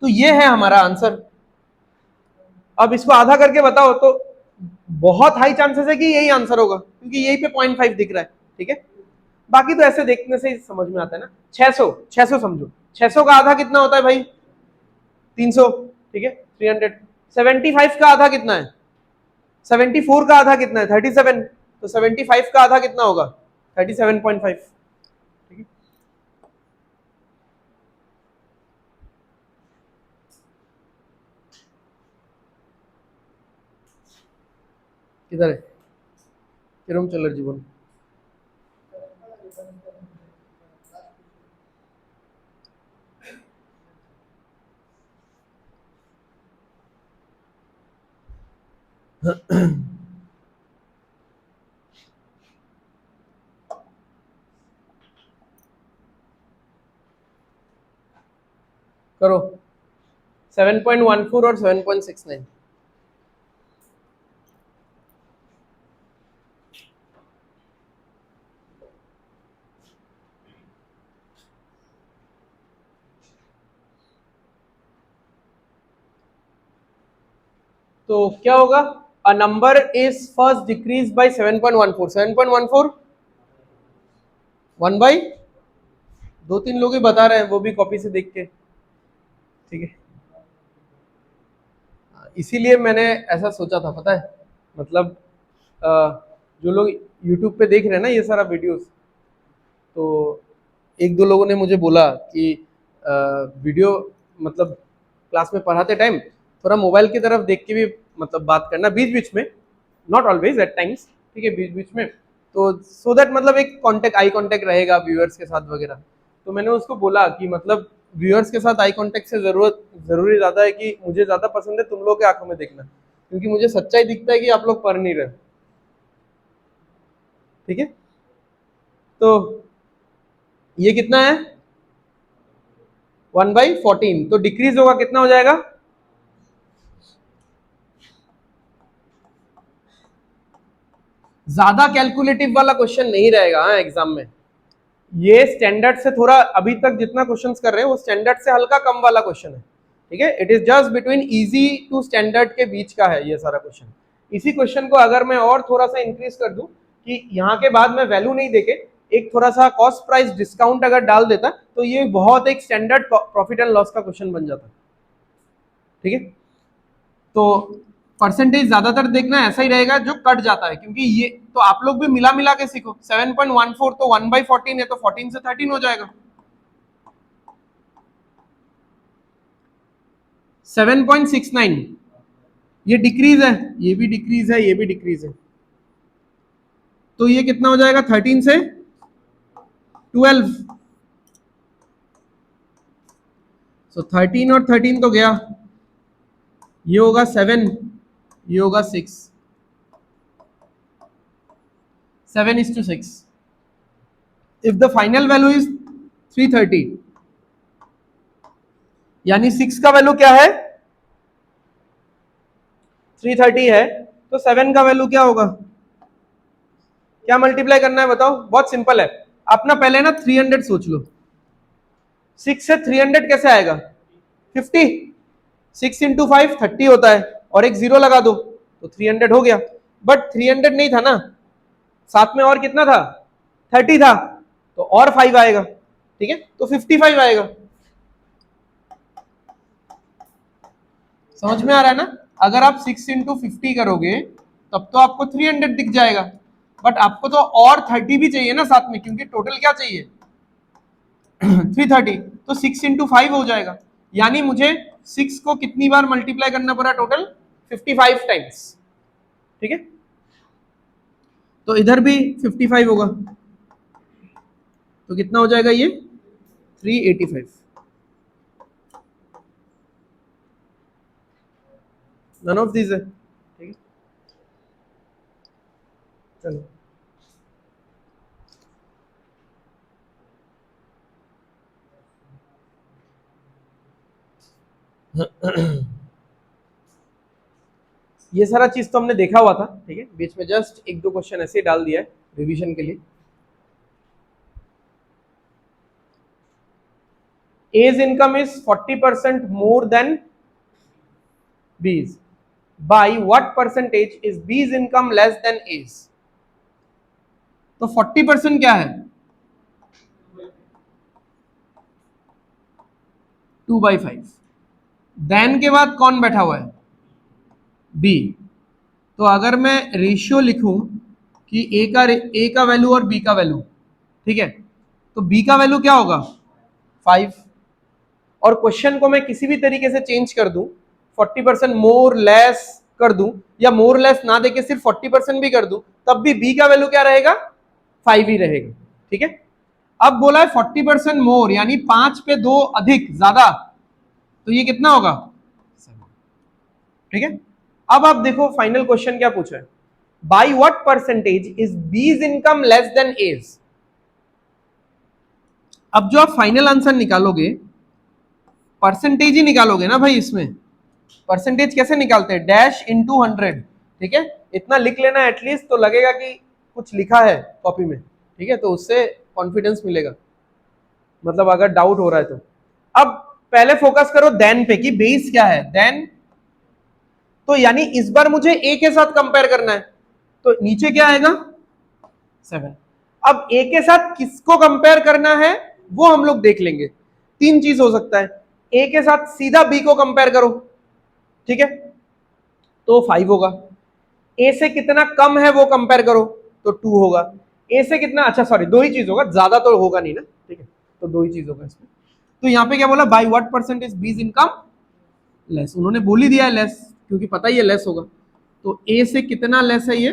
तो ये है हमारा आंसर। अब इसको आधा करके बताओ तो बहुत हाई चांसेस है कि यही आंसर होगा, क्योंकि यही पे 0.5 दिख रहा है, ठीक है। बाकी तो ऐसे देखने से ही समझ में आता है ना। 600 समझो, 600 का आधा कितना होता है भाई 300, ठीक है 300। 75 का आधा कितना है 74 का आधा कितना है 37, तो 75 का आधा कितना होगा 37.5, ठीक है। किधर है किरम चलर जीवन, करो 7.14 और 7.69। तो क्या होगा, अ number is first decrease by 7.14, 7.14 1 by, 2-3 लोग ही बता रहे हैं वो भी कॉपी से देख के, ठीक है। इसीलिए मैंने ऐसा सोचा था, पता है, मतलब जो लोग यूट्यूब पे देख रहे हैं ना ये सारा वीडियोस, तो एक दो लोगों ने मुझे बोला कि वीडियो मतलब क्लास में पढ़ाते टाइम थोड़ा मोबाइल की तरफ देख के भी मतलब बात करना बीच बीच में, नॉट ऑलवेज, एट टाइम्स, ठीक है, बीच बीच में, तो सो दैट मतलब एक कांटेक्ट, आई कांटेक्ट रहेगा व्यूअर्स के साथ वगैरह। तो मैंने उसको बोला कि मतलब व्यूअर्स के साथ आई कांटेक्ट से जरूरी ज्यादा है कि मुझे ज्यादा पसंद है तुम लोग के आंखों में देखना, क्योंकि मुझे सच्चाई दिखता है कि आप लोग पढ़ नहीं रहे, ठीक है। तो ये कितना है 1/14, तो डिक्रीज होगा कितना हो जाएगा, ज्यादा कैलकुलेटिव वाला क्वेश्चन नहीं रहेगा एग्जाम में। ये स्टैंडर्ड से थोड़ा, अभी तक जितना क्वेश्चंस कर रहे हैं वो स्टैंडर्ड से हल्का कम वाला क्वेश्चन है, ठीक है। It is just between easy to standard के बीच का है ये सारा क्वेश्चन। इसी क्वेश्चन को अगर मैं और थोड़ा सा इंक्रीज कर दूं कि यहाँ के बाद मैं वैल्यू नहीं देके एक थोड़ा सा कॉस्ट प्राइस डिस्काउंट अगर डाल देता तो ये बहुत एक स्टैंडर्ड प्रॉफिट एंड लॉस का क्वेश्चन बन जाता, ठीक है। तो परसेंटेज ज्यादातर देखना ऐसा ही रहेगा जो कट जाता है, क्योंकि ये तो आप लोग भी मिला मिला के सीखो, 7.14 तो 1/14 है तो 14 से 13 हो जाएगा, 7.69 ये डिक्रीज है, ये भी डिक्रीज है, ये भी डिक्रीज है, तो ये कितना हो जाएगा 13 से 12, सो 13 और 13 तो गया, ये होगा 7, ये होगा 6, 7:6। If the final value is 330, यानी 6 का वैल्यू क्या है 330 है, तो 7 का वैल्यू क्या होगा, क्या मल्टीप्लाई करना है बताओ, बहुत सिंपल है। अपना पहले ना 300 सोच लो, 6 से 300 कैसे आएगा 50, 6 इंटू 5 30 होता है, और एक जीरो लगा दो तो 300 हो गया। बट 300 नहीं था ना, साथ में और कितना था 30 था तो और 5 आएगा, ठीक है, तो 55 आएगा। समझ में आ रहा है ना? अगर आप 6 इंटू 50 करोगे तब तो आपको 300 दिख जाएगा, बट आपको तो और 30 भी चाहिए ना साथ में, क्योंकि टोटल क्या चाहिए 330, तो 6 इंटू 5 हो जाएगा, यानी मुझे 6 को कितनी बार मल्टीप्लाई करना पड़ा, टोटल 55 टाइम्स, ठीक है। तो इधर भी 55 होगा, तो कितना हो जाएगा ये 385। नन ऑफ दीज है, ठीक है। चलो ये सारा चीज तो हमने देखा हुआ था, ठीक है, बीच में जस्ट एक दो क्वेश्चन ऐसे ही डाल दिया है रिवीजन के लिए। A's income is 40% more than B's. By what percentage is B's income less than A's? तो 40% क्या है 2/5। देन के बाद कौन बैठा हुआ है B। तो अगर मैं रेशियो लिखूं कि ए का वैल्यू और बी का वैल्यू, ठीक है, तो बी का वैल्यू क्या होगा 5, और क्वेश्चन को मैं किसी भी तरीके से चेंज कर दूं, 40% मोर लेस कर दूं, या मोर लेस ना देके सिर्फ 40% भी कर दूं, तब भी बी का वैल्यू क्या रहेगा 5 ही रहेगा, ठीक है। अब बोला है 40% मोर, यानी 5 पे 2 अधिक ज्यादा, तो ये कितना होगा 7, ठीक है। अब आप देखो फाइनल क्वेश्चन क्या पूछा है, by what percentage is B's income less than A's. अब जो आप फाइनल आंसर निकालोगे परसेंटेज ही निकालोगे ना भाई, इसमें परसेंटेज कैसे निकालते हैं, डैश इंटू 100, ठीक है, इतना लिख लेना एटलीस्ट, तो लगेगा कि कुछ लिखा है कॉपी में, ठीक है, तो उससे कॉन्फिडेंस मिलेगा, मतलब अगर डाउट हो रहा है तो। अब पहले फोकस करो देन पे कि बेस क्या है देन, तो यानी इस बार मुझे ए के साथ कंपेयर करना है, तो नीचे क्या आएगा 7। अब ए के साथ किसको कंपेयर करना है वो हम लोग देख लेंगे, तीन चीज हो सकता है, ए के साथ सीधा बी को कंपेयर करो, ठीक है, तो 5 होगा, ए से कितना कम है वो कंपेयर करो तो 2 होगा, ए से कितना, अच्छा सॉरी दो ही चीज होगा, ज्यादा तो होगा नहीं ना, ठीक है, तो दो ही चीज होगा इसमें। तो यहाँ पे क्या बोला, बाई व्हाट परसेंटेज बीज इनकम लेस, उन्होंने बोल ही दिया है लेस, क्योंकि पता ही है लेस होगा, तो ए से कितना लेस है ये,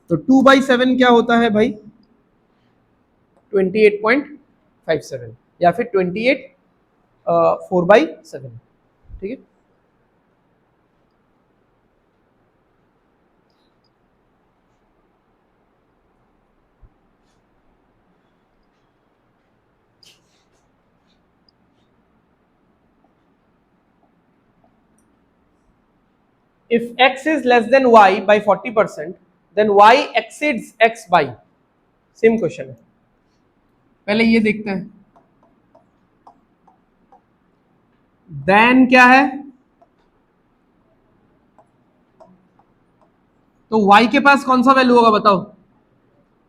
तो 2/7 क्या होता है भाई 28.57, या फिर 28 4/7, ठीक है। If x is less than y by 40%, then y exceeds x by, same question है, पहले ये देखते हैं देन क्या है, तो y के पास कौन सा वैल्यू होगा बताओ,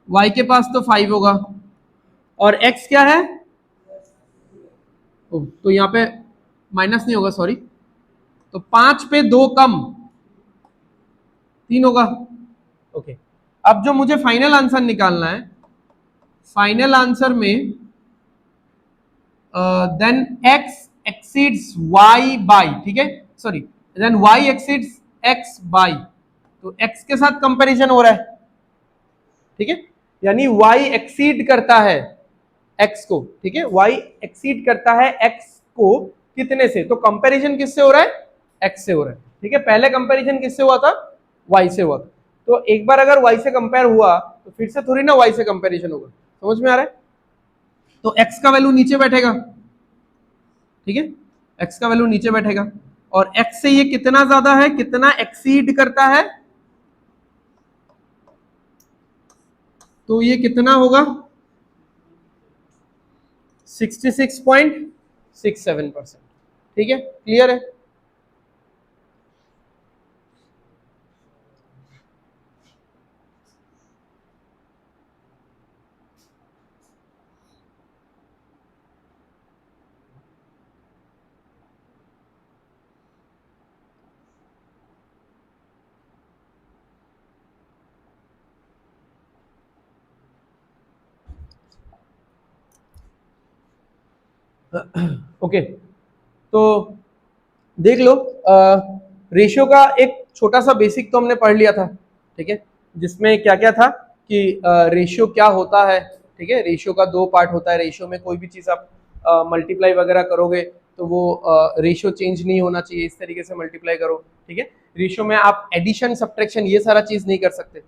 y के पास तो 5 होगा, और x क्या है, तो यहां पे माइनस नहीं होगा सॉरी, तो 5 पे 2 कम 3 होगा, ओके। अब जो मुझे फाइनल आंसर निकालना है, फाइनल आंसर में then x exceeds y by, ठीक है, sorry then y exceeds x by, तो x के साथ कंपैरिजन हो रहा है, ठीक है, यानी y एक्सीड करता है x को, ठीक है, y एक्सीड करता है x को कितने से, तो कंपैरिजन किससे हो रहा है x से हो रहा है, ठीक है, पहले कंपैरिजन किससे हुआ था y से हुआ था, तो एक बार अगर y से कंपेयर हुआ तो फिर से थोड़ी ना y से कंपैरिजन होगा, समझ में आ रहा है, तो x का वैल्यू नीचे बैठेगा, ठीक है, x का वैल्यू नीचे बैठेगा, और x से ये कितना ज्यादा है, कितना एक्सीड करता है, तो ये कितना होगा 66.67%, ठीक है, क्लियर है। ओके, तो देख लो, रेशियो का एक छोटा सा बेसिक तो हमने पढ़ लिया था, ठीक है, जिसमें क्या क्या था कि रेशियो क्या होता है, ठीक है। रेशियो का दो पार्ट होता है, रेशियो में कोई भी चीज आप मल्टीप्लाई वगैरह करोगे तो वो रेशियो चेंज नहीं होना चाहिए, इस तरीके से मल्टीप्लाई करो, ठीक है। रेशियो में आप एडिशन सब्ट्रैक्शन ये सारा चीज नहीं कर सकते,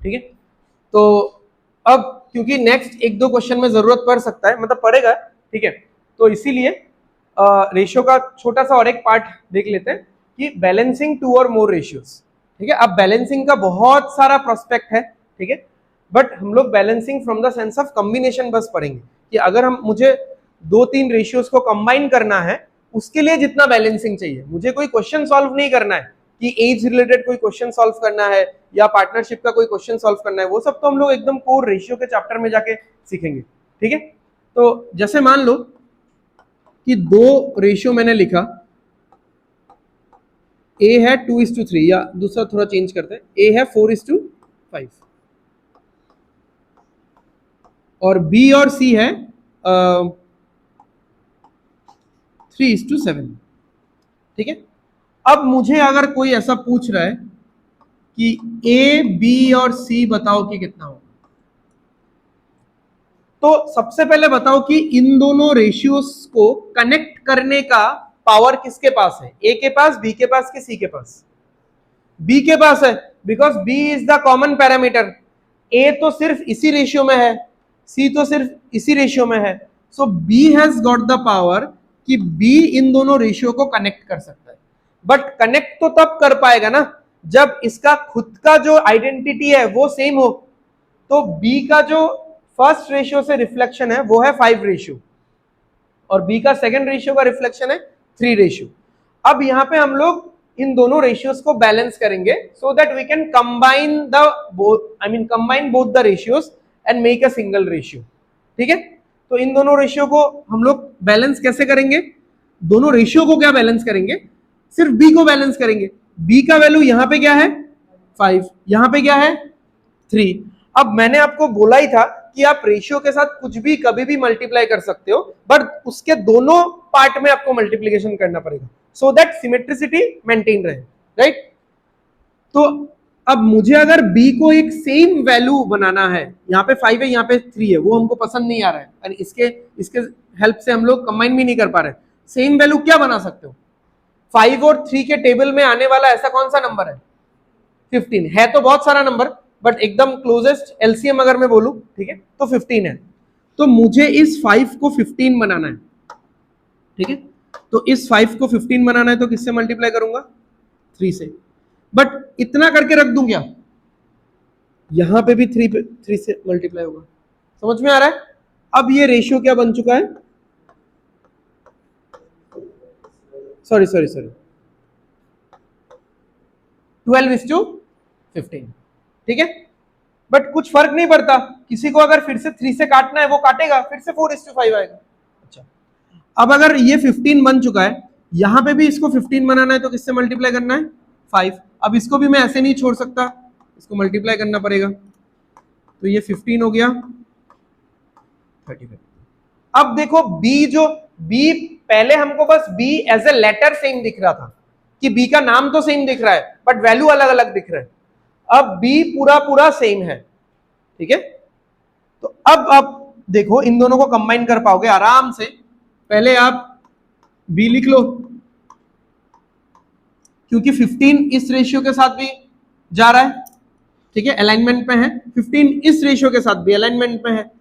ठीक है। तो अब क्योंकि नेक्स्ट एक दो क्वेश्चन में जरूरत पड़ सकता है, मतलब पड़ेगा, ठीक है, तो इसीलिए रेशियो का छोटा सा और एक पार्ट देख लेते हैं कि बैलेंसिंग टू और मोर रेशियोज, ठीक है। अब बैलेंसिंग का बहुत सारा प्रोस्पेक्ट है, ठीक है, बट हम लोग balancing from the sense of combination बस पढ़ेंगे कि अगर हम मुझे दो तीन रेशियोज को कंबाइन करना है, उसके लिए जितना बैलेंसिंग चाहिए, मुझे कोई क्वेश्चन सॉल्व नहीं करना है कि एज रिलेटेड कोई क्वेश्चन सॉल्व करना है या पार्टनरशिप का कोई क्वेश्चन सॉल्व करना है, वो सब तो हम लोग एकदम कोर रेशियो के चैप्टर में जाके सीखेंगे, ठीक है। तो जैसे मान लो कि दो रेशियो मैंने लिखा, ए है 2:3, या दूसरा थोड़ा चेंज करते हैं, ए है 4:5 और बी और सी है 3:7, ठीक है। अब मुझे अगर कोई ऐसा पूछ रहा है कि ए बी और सी बताओ कि कितना होगा, तो सबसे पहले बताओ कि इन दोनों रेशियोज को कनेक्ट करने का पावर किसके पास है, ए के पास, बी के पास कि सी के पास? बी के पास है, because B is the common parameter. A तो सिर्फ इसी रेशियो में है, सी तो सिर्फ इसी रेशियो में है, so B has got the power कि बी इन दोनों रेशियो को कनेक्ट कर सकता है। बट कनेक्ट तो तब कर पाएगा ना जब इसका खुद का जो आइडेंटिटी है वो सेम हो। तो बी का जो फर्स्ट रेशियो से रिफ्लेक्शन है वो है 5 रेशियो और बी का सेकेंड रेशियो का रिफ्लेक्शन है 3 रेशियो। अब यहां पे हम लोग इन दोनों रेशियोज को बैलेंस करेंगे so that we can combine the combine both the ratios and make a single ratio, ठीक है। तो इन दोनों रेशियो को हम लोग बैलेंस कैसे करेंगे? दोनों रेशियो को क्या बैलेंस करेंगे? सिर्फ बी को बैलेंस करेंगे। बी का वैल्यू यहां पे क्या है 5, यहां पे क्या है 3। अब मैंने आपको बोला ही था कि आप रेशियो के साथ कुछ भी कभी भी मल्टीप्लाई कर सकते हो, बट उसके दोनों पार्ट में आपको मल्टीप्लीकेशन करना पड़ेगा सो दैट सिमेट्रिसिटी मेंटेन रहे, राइट। तो अब मुझे अगर b को एक सेम वैल्यू बनाना है, यहाँ पे 5 है यहाँ पे 3 है, वो हमको पसंद नहीं आ रहा है और इसके इसके हेल्प से हम लोग कंबाइन भी नहीं कर पा रहे, सेम वैल्यू क्या बना सकते हो? 5 और 3 के टेबल में आने वाला ऐसा कौन सा नंबर है? 15 है, तो बहुत सारा नंबर, बट एकदम क्लोजेस्ट एलसीएम अगर मैं बोलूं, ठीक है, तो 15 है। तो मुझे इस 5 को 15 बनाना है, ठीक है। तो इस 5 को 15 बनाना है तो किससे मल्टीप्लाई करूंगा? 3 से। बट इतना करके रख दूं क्या? यहां पे भी 3 से मल्टीप्लाई होगा। समझ में आ रहा है? अब ये रेशियो क्या बन चुका है? सॉरी 12:15, ठीक है। बट कुछ फर्क नहीं पड़ता, किसी को अगर फिर से 3 से काटना है वो काटेगा, फिर से 4:5 आएगा। अच्छा, अब अगर ये 15 बन चुका है, यहां पे भी इसको 15 बनाना है तो किससे मल्टीप्लाई करना है? 5। अब इसको भी मैं ऐसे नहीं छोड़ सकता, इसको मल्टीप्लाई करना पड़ेगा, तो ये 15 हो गया 35। अब देखो बी, जो बी पहले हमको बस B as a letter same दिख रहा था कि बी का नाम तो सेम दिख रहा है बट वैल्यू अलग अलग दिख रहा है। अब बी पूरा पूरा सेम है, ठीक है। तो अब आप देखो इन दोनों को कंबाइन कर पाओगे आराम से। पहले आप बी लिख लो क्योंकि 15 इस रेशियो के साथ भी जा रहा है, ठीक है, अलाइनमेंट में है। 15 इस रेशियो के साथ भी अलाइनमेंट में है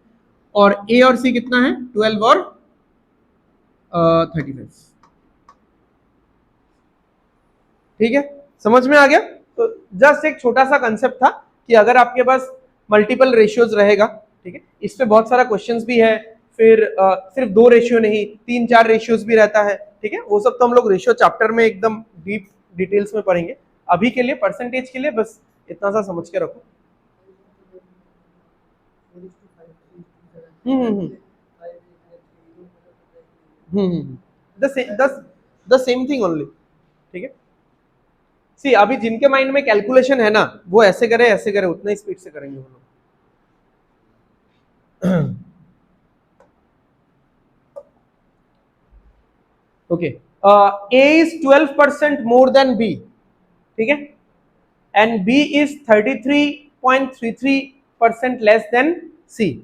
और ए और सी कितना है? 12 और 35, ठीक है। समझ में आ गया? तो जस्ट एक छोटा सा कंसेप्ट था कि अगर आपके पास मल्टीपल रेशियोज रहेगा, ठीक है, इस पे बहुत सारा क्वेश्चंस भी है, फिर सिर्फ 2 रेशियो नहीं 3-4 रेशियोज भी रहता है, ठीक है। वो सब तो हम लोग रेशियो चैप्टर में एकदम डीप डिटेल्स में पढ़ेंगे। अभी के लिए परसेंटेज के लिए बस इतना सा समझ के रखो। द सेम थिंग ओनली, ठीक है। सी अभी जिनके माइंड में कैलकुलेशन है ना, वो ऐसे करे उतना ही स्पीड से करेंगे वो लोग। Okay, A is 12% more than B, ठीक है, and B is 33.33% less than C.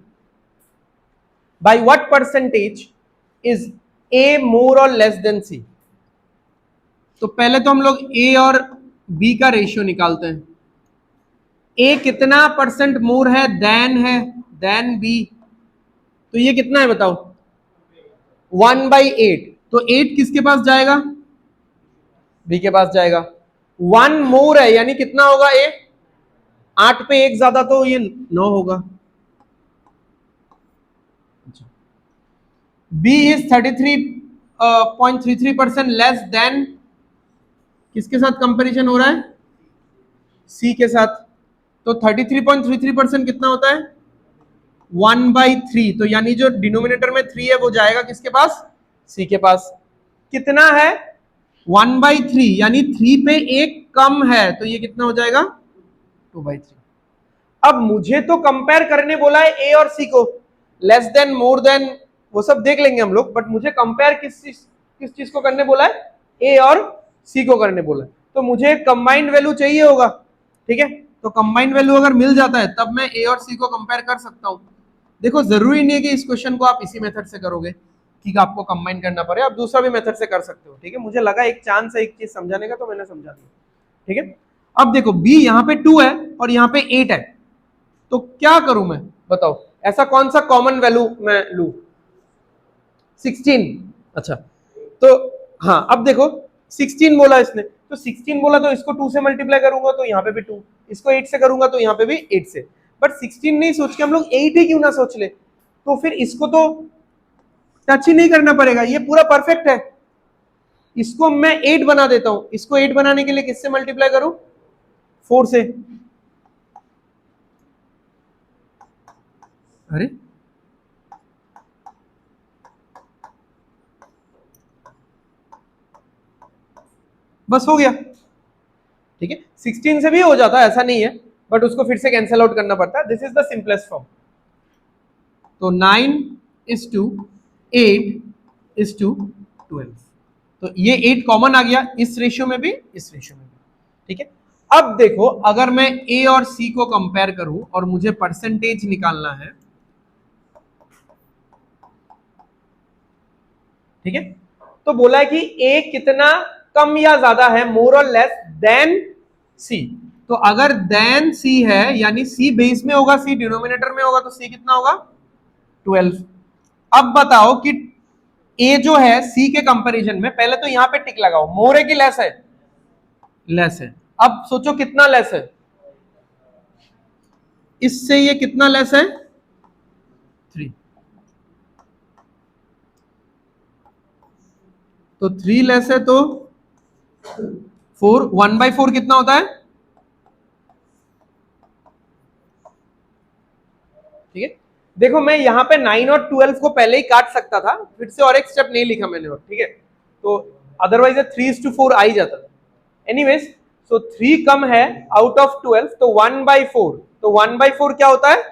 By what percentage is A more or less than C? तो पहले तो हम लोग A और B का रेशियो निकालते हैं. A कितना परसेंट मोर है देन B, तो ये कितना है बताओ, 1/8. तो 8 किसके पास जाएगा, B के पास जाएगा. 1 मोर है यानी कितना होगा A, 8 पे 1 ज्यादा तो ये 9 होगा. B is 33.33% लेस देन, किसके साथ कंपैरिजन हो रहा है, C के साथ. तो 33.33% कितना होता है, 1/3. तो यानी जो डिनोमिनेटर में 3 है वो जाएगा किसके पास, C के पास. कितना है, 1/3, यानी 3 पे 1 कम है, तो ये कितना हो जाएगा, 2/3. अब मुझे तो कंपेयर करने बोला है A और C को, लेस देन मोर देन वो सब देख लेंगे हम लोग, बट मुझे कंपेयर किस चीज को करने बोला है, A और C को करने बोला है. तो मुझे कंबाइंड वैल्यू चाहिए होगा, ठीक है. तो कंबाइंड वैल्यू अगर मिल जाता है तब मैं A और C को कंपेयर कर सकता हूं. देखो जरूरी नहीं है कि इस क्वेश्चन को आप इसी मेथड से करोगे, ठीक है, आपको कंबाइन करना पड़े, आप दूसरा भी मेथड से कर सकते हो, ठीक है. मुझे लगा एक चांस है एक चीज समझाने का, तो मैंने समझा दिया, ठीक है. अब देखो B यहाँ पे 2 है और यहाँ पे 8 है, तो क्या करूं मैं, बताओ, ऐसा कौन सा कॉमन वैल्यू मैं लू, 16. अच्छा, तो हाँ, अब देखो 16 बोला इसने, तो 16 बोला तो इसको 2 से मल्टीप्लाई करूंगा तो यहाँ पे भी 2, इसको 8 से करूंगा तो यहाँ पे भी 8 से. बट 16 नहीं सोच के हम लोग 8 ही क्यों ना सोच ले, तो फिर इसको तो टच ही नहीं करना पड़ेगा, ये पूरा परफेक्ट है. इसको मैं 8 बना देता हूं, इसको 8 बनाने के लिए किससे मल्टीप्लाई करूं, 4 से. अरे बस हो गया, ठीक है. 16 से भी हो जाता है, ऐसा नहीं है, बट उसको फिर से कैंसिल आउट करना पड़ता है. This is the simplest form. तो 9:8:12. तो ये 8 कॉमन आ गया इस रेशियो में भी, इस रेशियो में भी, ठीक है. अब देखो अगर मैं A और C को कंपेयर करूं और मुझे परसेंटेज निकालना है, ठीक है, तो बोला है कि A कितना कम या ज्यादा है, मोर और लेस देन C. तो अगर देन C है यानी C बेस में होगा, C डिनोमिनेटर में होगा, तो C कितना होगा, 12. अब बताओ कि A जो है C के कंपैरिजन में, पहले तो यहां पे टिक लगाओ, मोर है कि लेस है, लेस है. अब सोचो कितना लेस है, इससे ये कितना लेस है, 3. तो 3 लेस है तो 4, 1/4 कितना होता है, ठीक है. देखो मैं यहाँ पे 9 और 12 को पहले ही काट सकता था, फिर से और एक स्टेप नहीं लिखा मैंने, और ठीक है, तो अदरवाइज 3:4 आ ही जाता था. एनीवेज, सो 3 कम है आउट ऑफ 12, तो 1/4, तो 1/4 क्या होता है,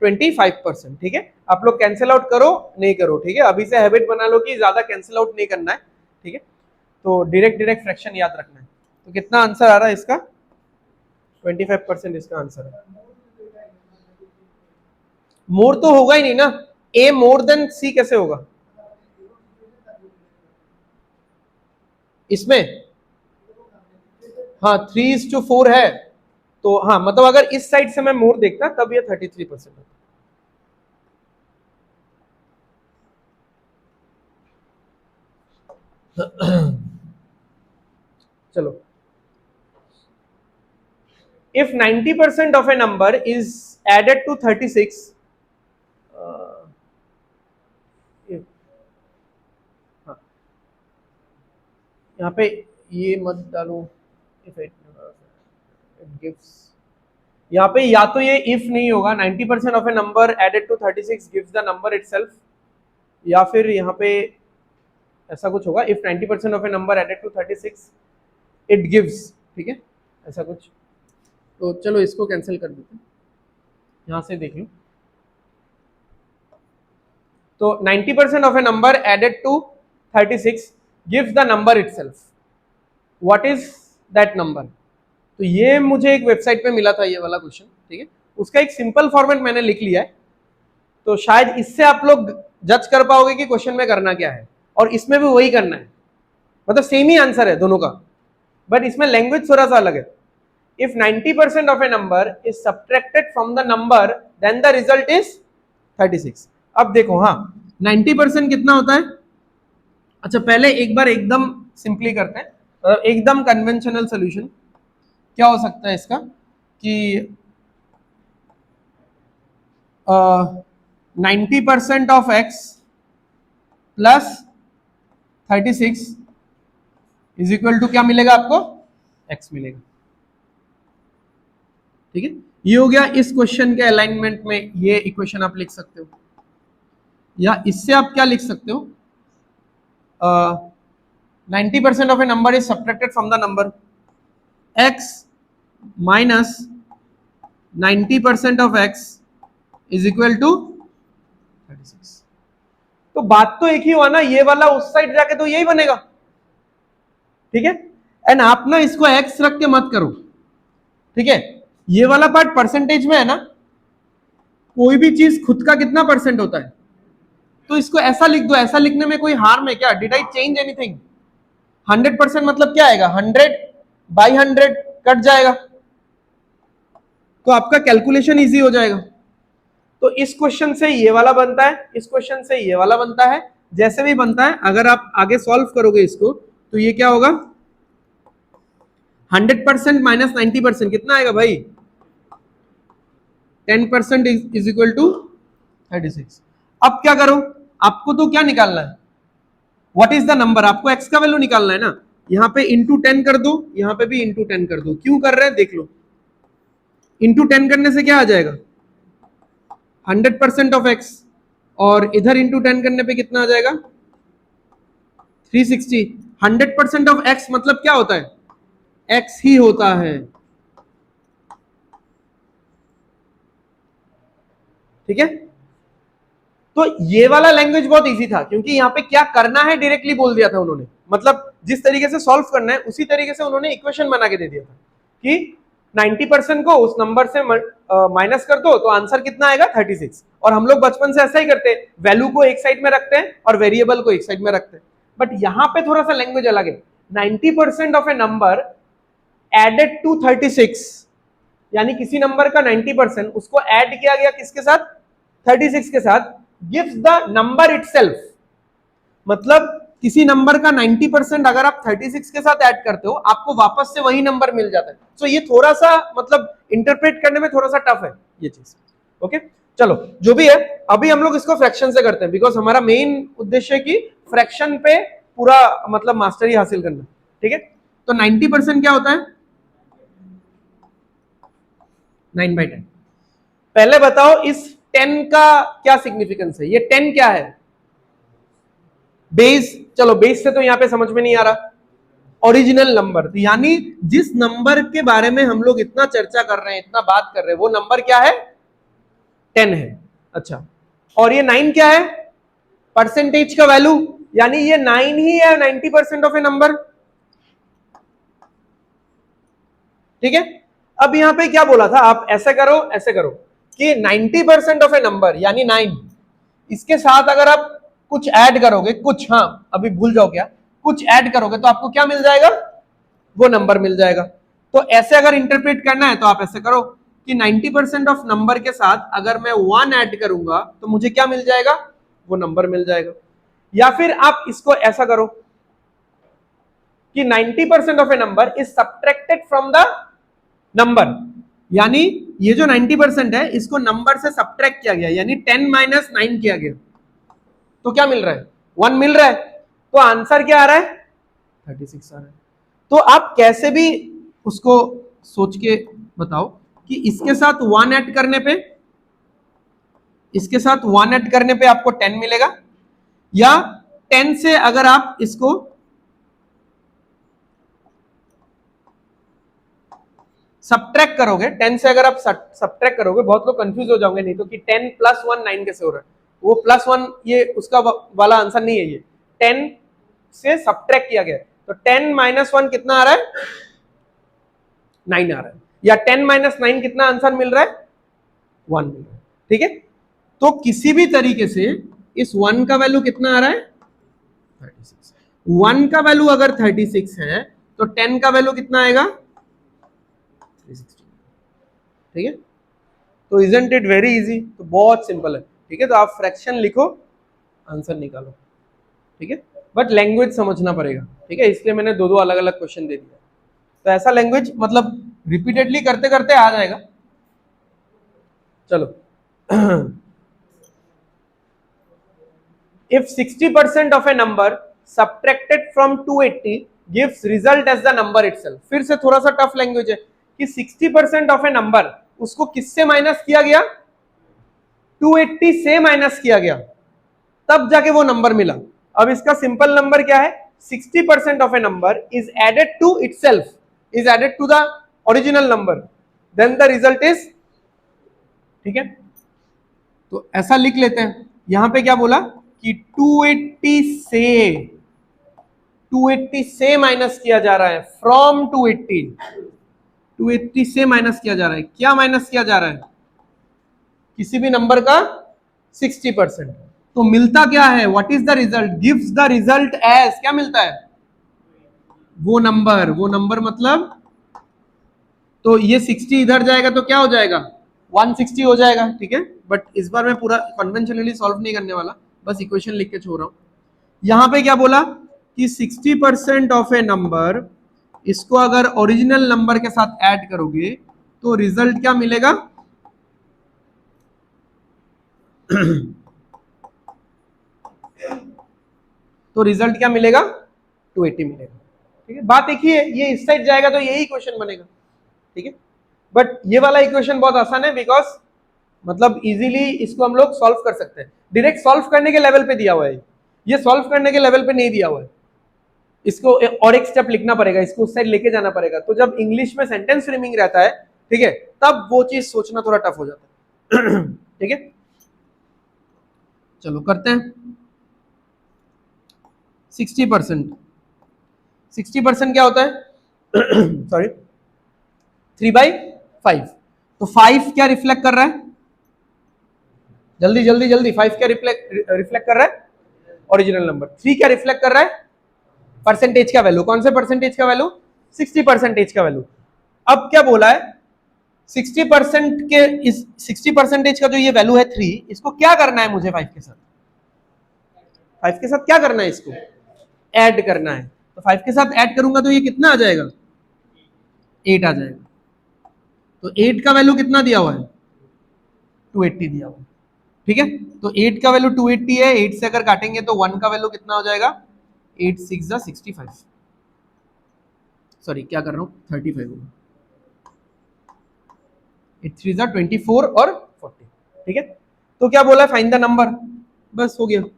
25%, ठीक है. आप लोग कैंसिल आउट करो नहीं करो, ठीक है, अभी से हैबिट बना लो कि ज्यादा कैंसिल आउट नहीं करना है, ठीक है. तो डायरेक्ट फ्रैक्शन याद रखना है. तो कितना आंसर आ रहा है इसका, 25% इसका आंसर है. मोर तो होगा ही नहीं ना, A मोर देन C कैसे होगा इसमें, हाँ 3:4 है, तो हाँ मतलब अगर इस साइड से मैं मोर देखता तब ये 33% होता. चलो, if 90% of a number is added to 36, if, हाँ, यहाँ पे ये मत डालो, if it gives, यहाँ पे या तो ये if नहीं होगा, 90% of a number added to 36 gives the number itself, या फिर यहाँ पे ऐसा कुछ होगा, if 90% of a number added to 36 it gives, ठीक है, ऐसा कुछ. तो चलो इसको कैंसिल कर देते हैं, यहां से देख लो. तो 90% of a number added to 36 gives the number itself. What is that number? तो ये मुझे एक वेबसाइट पे मिला था ये वाला क्वेश्चन, ठीक है, उसका एक सिंपल फॉर्मेट मैंने लिख लिया है, तो शायद इससे आप लोग जज कर पाओगे कि क्वेश्चन में करना क्या है, और इसमें भी वही करना है, मतलब सेम ही आंसर है दोनों का, बट इसमें लैंग्वेज थोड़ा सा अलग है. If 90% of a number is subtracted from the number, then the result is 36. अब देखो, हाँ 90% कितना होता है? अच्छा पहले एक बार एकदम सिंपली करते हैं, एकदम कन्वेंशनल सोल्यूशन क्या हो सकता है इसका कि 90% of x plus 36 is equal to क्या मिलेगा आपको? x मिलेगा. ठीक है, ये हो गया इस क्वेश्चन के अलाइनमेंट में, ये इक्वेशन आप लिख सकते हो, या इससे आप क्या लिख सकते हो? 90% of a number is subtracted from the number, x minus 90% of x is equal to 36. तो बात तो एक ही हुआ ना, ये वाला उस साइड जाके तो यही बनेगा, ठीक है. एंड आप ना इसको x रख के मत करो, ठीक है, ये वाला पार्ट परसेंटेज में है ना, कोई भी चीज खुद का कितना परसेंट होता है, तो इसको ऐसा लिख दो. ऐसा लिखने में कोई हार्म है क्या? Did I change anything? 100% मतलब क्या आएगा? 100/100 कट जाएगा, तो आपका कैलकुलेशन इजी हो जाएगा. तो इस क्वेश्चन से ये वाला बनता है, इस क्वेश्चन से ये वाला बनता है, जैसे भी बनता है, अगर आप आगे सॉल्व करोगे इसको तो ये क्या होगा? 100% माइनस 90% कितना आएगा भाई? 10% इज इक्वल टू 36. अब क्या करो, आपको तो क्या निकालना है? What is the number? आपको x का वैल्यू निकालना है ना. यहां पे इंटू 10 कर दो, यहां पे भी इंटू 10 कर दो. क्यों कर रहे हैं देख लो. इंटू 10 करने से क्या आ जाएगा? 100% ऑफ x, और इधर इंटू 10 करने पे कितना आ जाएगा? 360. 100% ऑफ x मतलब क्या होता है? x ही होता है, ठीक है. तो ये वाला लैंग्वेज बहुत इजी था, क्योंकि यहाँ पे क्या करना है डायरेक्टली बोल दिया था उन्होंने, मतलब जिस तरीके से सॉल्व करना है उसी तरीके से उन्होंने इक्वेशन बना के दे दिया था कि 90% को उस नंबर से माइनस कर दो तो आंसर कितना आएगा? 36. और हम लोग बचपन से ऐसा ही करते हैं, वैल्यू को एक साइड में रखते हैं और वेरिएबल को एक साइड में रखते हैं. बट यहाँ पे थोड़ा सा लैंग्वेज अलग है. 90% of a number added to 36, यानी किसी नंबर का 90% उसको ऐड किया गया किसके साथ? 36 के साथ, gives the number itself. मतलब किसी नंबर का 90% अगर आप 36 के साथ ऐड करते हो, आपको वापस से वही नंबर मिल जाता है. सो ये थोड़ा सा मतलब इंटरप्रेट करने में थोड़ा सा टफ है ये चीज. ओके चलो जो भी है, अभी हम लोग इसको फ्रैक्शन से करते हैं, बिकॉज हमारा मेन उद्देश्य है कि फ्रैक्शन पे पूरा मतलब मास्टरी हासिल करना, ठीक है. तो 90% क्या होता है? 9/10. पहले बताओ इस 10 का क्या सिग्निफिकेंस है? ये 10 क्या है? बेस. चलो बेस से तो यहां पे समझ में नहीं आ रहा. ओरिजिनल नंबर, यानी जिस नंबर के बारे में हम लोग इतना चर्चा कर रहे हैं, इतना बात कर रहे हैं, वो नंबर क्या है? 10 है. अच्छा, और ये 9 क्या है? परसेंटेज का वैल्यू, यानी ये 9 ही है 90% ऑफ ए नंबर, ठीक है. अब यहां पे क्या बोला था? आप ऐसे करो कि 90% ऑफ ए नंबर यानी 9, इसके साथ अगर आप कुछ ऐड करोगे, कुछ, हाँ अभी भूल जाओ क्या, कुछ ऐड करोगे तो आपको क्या मिल जाएगा? वो नंबर मिल जाएगा. तो ऐसे अगर इंटरप्रेट करना है तो आप ऐसे करो कि 90% ऑफ नंबर के साथ अगर मैं 1 ऐड करूंगा तो मुझे क्या मिल जाएगा? वो नंबर मिल जाएगा. या फिर आप इसको ऐसा करो कि 90% of a number is subtracted from the number, यानी ये जो 90% है इसको नंबर से सब्ट्रैक्ट किया गया, यानी 10 - 9 किया गया, तो क्या मिल रहा है? 1 मिल रहा है. तो आंसर क्या आ रहा है? 36 आ रहा है. तो आप कैसे भी उसको सोच के बताओ कि इसके साथ 1 ऐड करने पे, इसके साथ 1 ऐड करने पे आपको 10 मिलेगा, या 10 से अगर आप इसको सब्ट्रैक्ट करोगे, 10 से अगर आप सब्ट्रैक्ट करोगे, बहुत लोग कंफ्यूज हो जाओगे नहीं तो कि 10 + 1 9 कैसे हो रहा है? वो +1 ये उसका वाला आंसर नहीं है. ये 10 से सब्ट्रैक्ट किया गया है, तो 10 माइनस 1 कितना आ रहा है? 9 आ रहा है, या 10 माइनस 9 कितना आंसर मिल रहा है? 1 मिल रहा है। ठीक है, तो किसी भी तरीके से इस 1 का वैल्यू कितना आ रहा है? 36। 1 का वैल्यू अगर 36 है तो 10 का वैल्यू कितना आएगा? 360। ठीक है, तो इजंट इट वेरी इजी? तो बहुत सिंपल है। ठीक है, तो आप फ्रैक्शन लिखो, आंसर निकालो। ठीक है, बट लैंग्वेज समझना पड़ेगा। ठीक है, इसलिए मैंने दो दो अलग अलग क्वेश्चन दे दिया। तो ऐसा लैंग्वेज मतलब रिपीटेडली करते करते आ जाएगा। चलो if 60% of a number subtracted from 280 gives result as the number itself, फिर से थोड़ा सा टफ लैंग्वेज है कि 60% ऑफ ए नंबर उसको किससे माइनस किया गया? 280 से माइनस किया गया, तब जाके वो नंबर मिला। अब इसका सिंपल नंबर क्या है? 60% of a number is added to itself, is added to the original number, then the result is. ठीक है, तो ऐसा लिख लेते हैं। यहां पे क्या बोला कि 280 से माइनस किया जा रहा है, फ्रॉम 280 से माइनस किया जा रहा है। क्या माइनस किया जा रहा है? किसी भी नंबर का 60%। तो मिलता क्या है? What is the result? Gives the result as, क्या मिलता है? वो नंबर मतलब, तो ये 60 इधर जाएगा तो क्या हो जाएगा? 160 हो जाएगा। ठीक है, बट इस बार मैं पूरा कन्वेंशनली सॉल्व नहीं करने वाला, बस इक्वेशन लिख के छोड़ रहा हूं। यहां पे क्या बोला कि 60% ऑफ ए नंबर, इसको अगर ओरिजिनल नंबर के साथ ऐड करोगे तो रिजल्ट क्या मिलेगा? तो रिजल्ट क्या मिलेगा? 280 मिलेगा। ठीक है, बात एक ही है, ये इस साइड जाएगा तो यही इक्वेशन बनेगा। ठीक है, बट ये वाला इक्वेशन बहुत आसान है, बिकॉज मतलब इजीली इसको हम लोग सॉल्व कर सकते हैं। डायरेक्ट सॉल्व करने के लेवल पे दिया हुआ है, ये सॉल्व करने के लेवल पे नहीं दिया हुआ है। इसको और एक स्टेप लिखना पड़ेगा, इसको उस साइड लेके जाना पड़ेगा। तो जब इंग्लिश में सेंटेंस फ्रेमिंग रहता है, ठीक है, तब वो चीज सोचना थोड़ा टफ हो जाता है। ठीक है, चलो करते हैं। 60% क्या होता है? सॉरी, 3/5। तो 5 क्या रिफ्लेक्ट कर रहा है? जल्दी जल्दी जल्दी, 5 क्या रिफ्लेक्ट कर रहा है? Original number. 3 क्या रिफ्लेक्ट कर रहा है? परसेंटेज का वैल्यू। कौन से परसेंटेज का वैल्यू? 60% का वैल्यू। अब क्या बोला है? 60% के इस 60% का जो ये वैल्यू है 3, इसको क्या करना है मुझे 5 के साथ? 5 के साथ क्या करना है? इसको ऐड करना है। तो 5 के साथ ऐड करूंगा तो ये कितना आ जाएगा? 8 आ जाएगा। तो 8 का वैल्यू कितना दिया हुआ है? 280 दिया हुआ है। ठीक है, तो 8 का वैल्यू 280 है, 8 से अगर काटेंगे तो 1 का वैल्यू कितना हो जाएगा? 8 6 65, सॉरी क्या कर रहा हूं, 35 होगा। 8 3 24 और 40। ठीक है, तो क्या बोला है? Find the number. बस हो गया। तो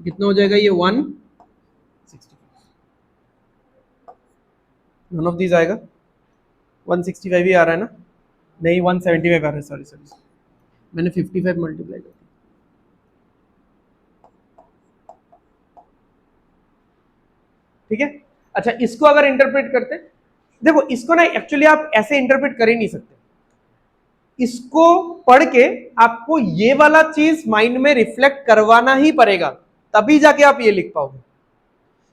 कितना हो जाएगा ये? 165। नन ऑफ दीज आएगा। 165 ही आ रहा है ना? नहीं, 175 आ रहा है, सॉरी सॉरी, मैंने 55 मल्टीप्लाई कर दिया। ठीक है, अच्छा इसको अगर इंटरप्रेट करते, देखो इसको ना एक्चुअली आप ऐसे इंटरप्रेट कर ही नहीं सकते। इसको पढ़ के आपको ये वाला चीज माइंड में रिफ्लेक्ट करवाना ही पड़ेगा, तभी जाके आप ये लिख पाओगे।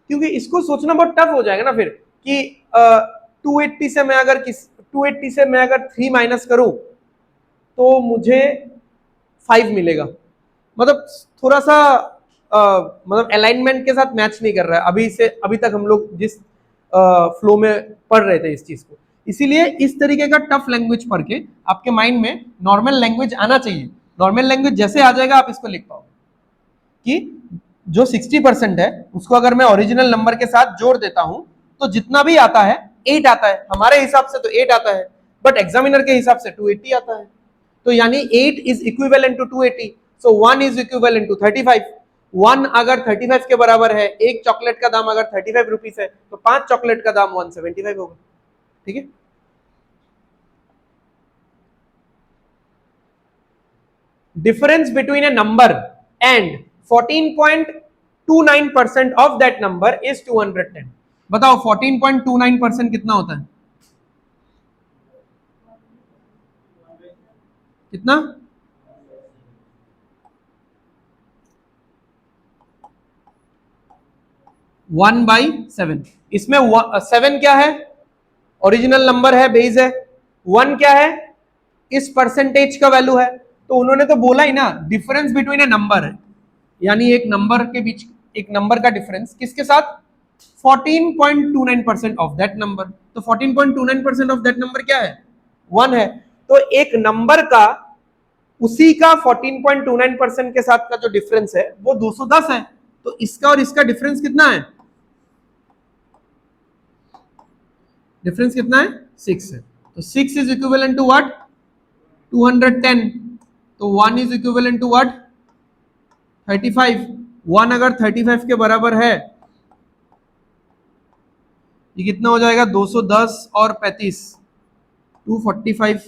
क्योंकि इसको सोचना बहुत टफ हो जाएगा ना फिर कि 280 से मैं अगर 280 से मैं अगर 3 माइनस करूं तो मुझे 5 मिलेगा। मतलब थोड़ा सा मतलब अलाइनमेंट के साथ मैच नहीं कर रहा है अभी तक हम लोग जिस फ्लो में पढ़ रहे थे इस चीज को। इसीलिए इस तरीके का टफ लैंग्वेज पढ़ के आपके माइंड में नॉर्मल लैंग्वेज आना चाहिए। नॉर्मल लैंग्वेज जैसे आ जाएगा आप इसको लिख पाओगे कि जो 60% है उसको अगर मैं ओरिजिनल नंबर के साथ जोड़ देता हूं तो जितना भी आता है 8 आता है। हमारे हिसाब से तो 8 आता है, बट एग्जामिनर के हिसाब से 280 आता है। तो यानी 8 is equivalent to 280, so 1 is equivalent to 35। 1 अगर 35 के बराबर है, एक चॉकलेट का दाम अगर 35 रुपीज है, तो 5 चॉकलेट का दाम 175 होगा। ठीक है, difference between A number and 14.29% of that number is 210. बताओ 14.29% कितना होता है? कितना? 1/7. इसमें 7 क्या है? ओरिजिनल नंबर है, बेस है. 1 क्या है? इस परसेंटेज का वैल्यू है. तो उन्होंने तो बोला ही ना, डिफरेंस बिटवीन ए नंबर है, यानी एक नंबर के बीच, एक नंबर का डिफरेंस किसके साथ? 14.29% ऑफ दैट नंबर. तो 14.29% ऑफ दैट नंबर क्या है? 1 है. तो एक नंबर का उसी का 14.29% के साथ का जो डिफरेंस है वो 210 है. तो इसका और इसका डिफरेंस कितना है? डिफरेंस कितना है? 6 है. तो 6 इज इक्विवेलेंट टू व्हाट? 210. तो 1 इज इक्विवेलेंट व्हाट? 35. 1 अगर 35 के बराबर है, ये कितना हो जाएगा? 210 और 35, 245.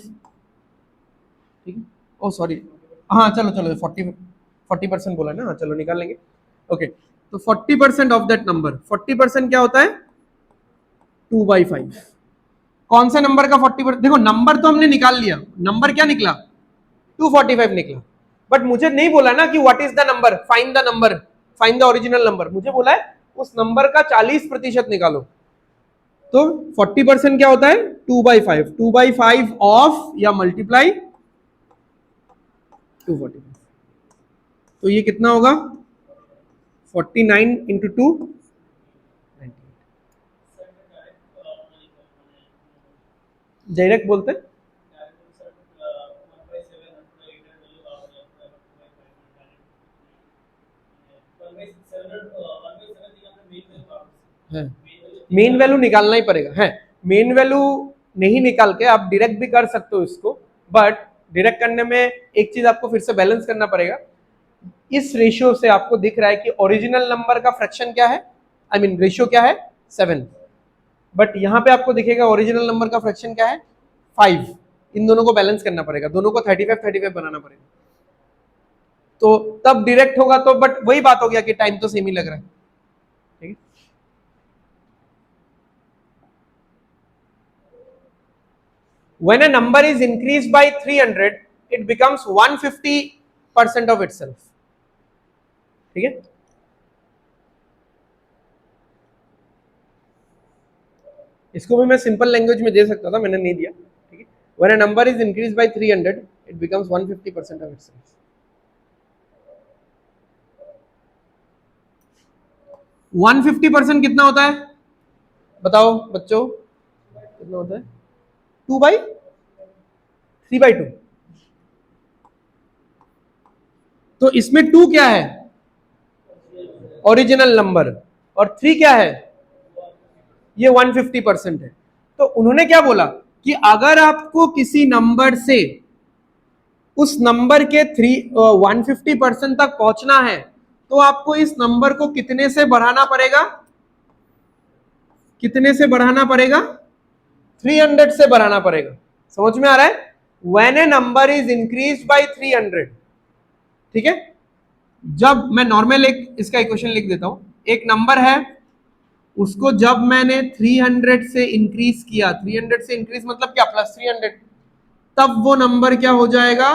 ठीक है. ओ सॉरी, हाँ चलो चलो 40% बोला ना. हाँ चलो निकाल लेंगे. ओके. तो 40% ऑफ दैट नंबर, 40% क्या होता है? 2/5. कौन से नंबर का 40%? देखो नंबर तो हमने निकाल लिया. नंबर क्या निकला? 245 निकला. बट मुझे नहीं बोला ना कि what is the number, find the number, find the original number. मुझे बोला है उस नंबर का 40% निकालो. तो 40% क्या होता है? 2/5. 2/5 ऑफ या मल्टीप्लाई 245. तो ये कितना होगा? 49 इंटू 2, डायरेक्ट बोलते हैं. मेन वैल्यू निकालना ही पड़ेगा. है मेन वैल्यू नहीं निकाल के आप डायरेक्ट भी कर सकते हो इसको, बट डायरेक्ट करने में एक चीज आपको फिर से बैलेंस करना पड़ेगा. इस रेशियो से आपको दिख रहा है कि ओरिजिनल नंबर का फ्रैक्शन क्या है, आई मीन रेशियो क्या है? 7. बट यहां पे आपको दिखेगा ओरिजिनल नंबर का फ्रैक्शन क्या है? 5. इन दोनों को बैलेंस करना पड़ेगा, दोनों को 35 बनाना पड़ेगा. तो तब डायरेक्ट होगा. तो बट वही बात हो गया कि टाइम तो सेम ही लग रहा है. ठीक है. When a number is increased by 300, it becomes 150% of itself. ठीक है. इसको भी मैं सिंपल लैंग्वेज में दे सकता था, मैंने नहीं दिया. ठीक है. When a number is increased by 300, it becomes 150% of itself. One 50% कितना होता है? बताओ बच्चों, कितना होता है? 3/2. तो इसमें 2 क्या है? Original number. और 3 क्या है? ये 150% है. तो उन्होंने क्या बोला कि अगर आपको किसी नंबर से उस नंबर के 150% तक पहुंचना है तो आपको इस नंबर को कितने से बढ़ाना पड़ेगा? कितने से बढ़ाना पड़ेगा? 300 से बढ़ाना पड़ेगा. समझ में आ रहा है? When a number is increased by 300. ठीक है. जब मैं नॉर्मल एक इसका इक्वेशन लिख देता हूं. एक नंबर है, उसको जब मैंने 300 से इंक्रीज किया, 300 से इंक्रीज मतलब क्या? प्लस 300. तब वो नंबर क्या हो जाएगा?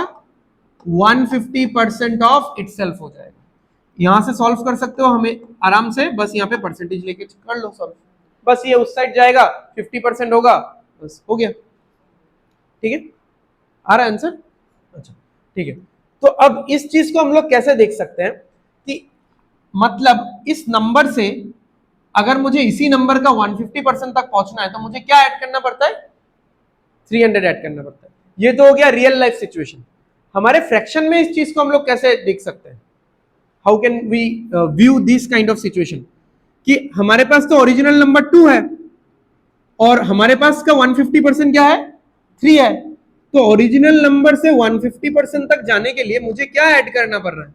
150% ऑफ इटसेल्फ हो जाएगा. यहां से सॉल्व कर सकते हो हमें आराम से, बस यहाँ पे परसेंटेज लेके कर लो सॉल्व. बस ये उस साइड जाएगा, 50% होगा, बस हो गया. ठीक है. आ रहा है आंसर? अच्छा ठीक है. तो अब इस चीज को हम लोग कैसे देख सकते हैं कि मतलब इस नंबर से अगर मुझे इसी नंबर का 150% तक पहुंचना है तो मुझे क्या ऐड करना पड़ता है? 300 ऐड करना पड़ता है. ये तो हो गया रियल लाइफ सिचुएशन. हमारे फ्रैक्शन में इस चीज को हम लोग कैसे देख सकते हैं? How can we view this kind of situation कि हमारे पास तो ओरिजिनल नंबर 2 है और हमारे पास का 150% क्या है? 3 है. तो ओरिजिनल नंबर से 150% तक जाने के लिए मुझे क्या ऐड करना पड़ रहा है?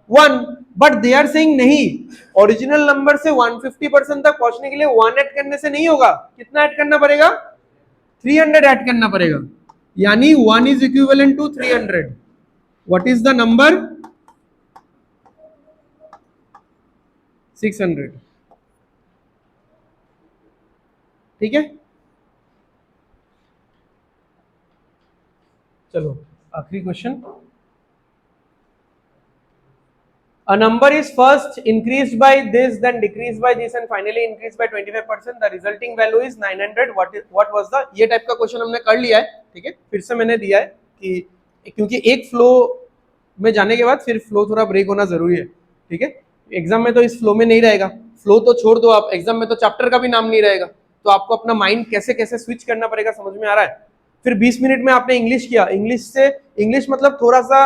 1. बट दे आर सेइंग नहीं, ओरिजिनल नंबर से 150% तक पहुंचने के लिए 1 ऐड करने से नहीं होगा. कितना ऐड करना पड़ेगा? 300 ऐड करना पड़ेगा. यानी 1 is equivalent to 300. What is the number? 600। ठीक है, चलो आखिरी question. A number is first increased by this, then decreased by this, and finally increased by 25%. The resulting value is 900. What was the, ये टाइप का क्वेश्चन हमने कर लिया है। ठीक है, फिर से मैंने दिया है कि क्योंकि एक फ्लो में जाने के बाद फिर फ्लो थोड़ा ब्रेक होना जरूरी है। ठीक है, एग्जाम में तो इस फ्लो में नहीं रहेगा, फ्लो तो छोड़ दो आप, एग्जाम में तो चैप्टर का भी नाम नहीं रहेगा, तो आपको अपना माइंड कैसे कैसे स्विच करना पड़ेगा, समझ में आ रहा है। फिर 20 मिनट में आपने इंग्लिश किया, इंग्लिश मतलब थोड़ा सा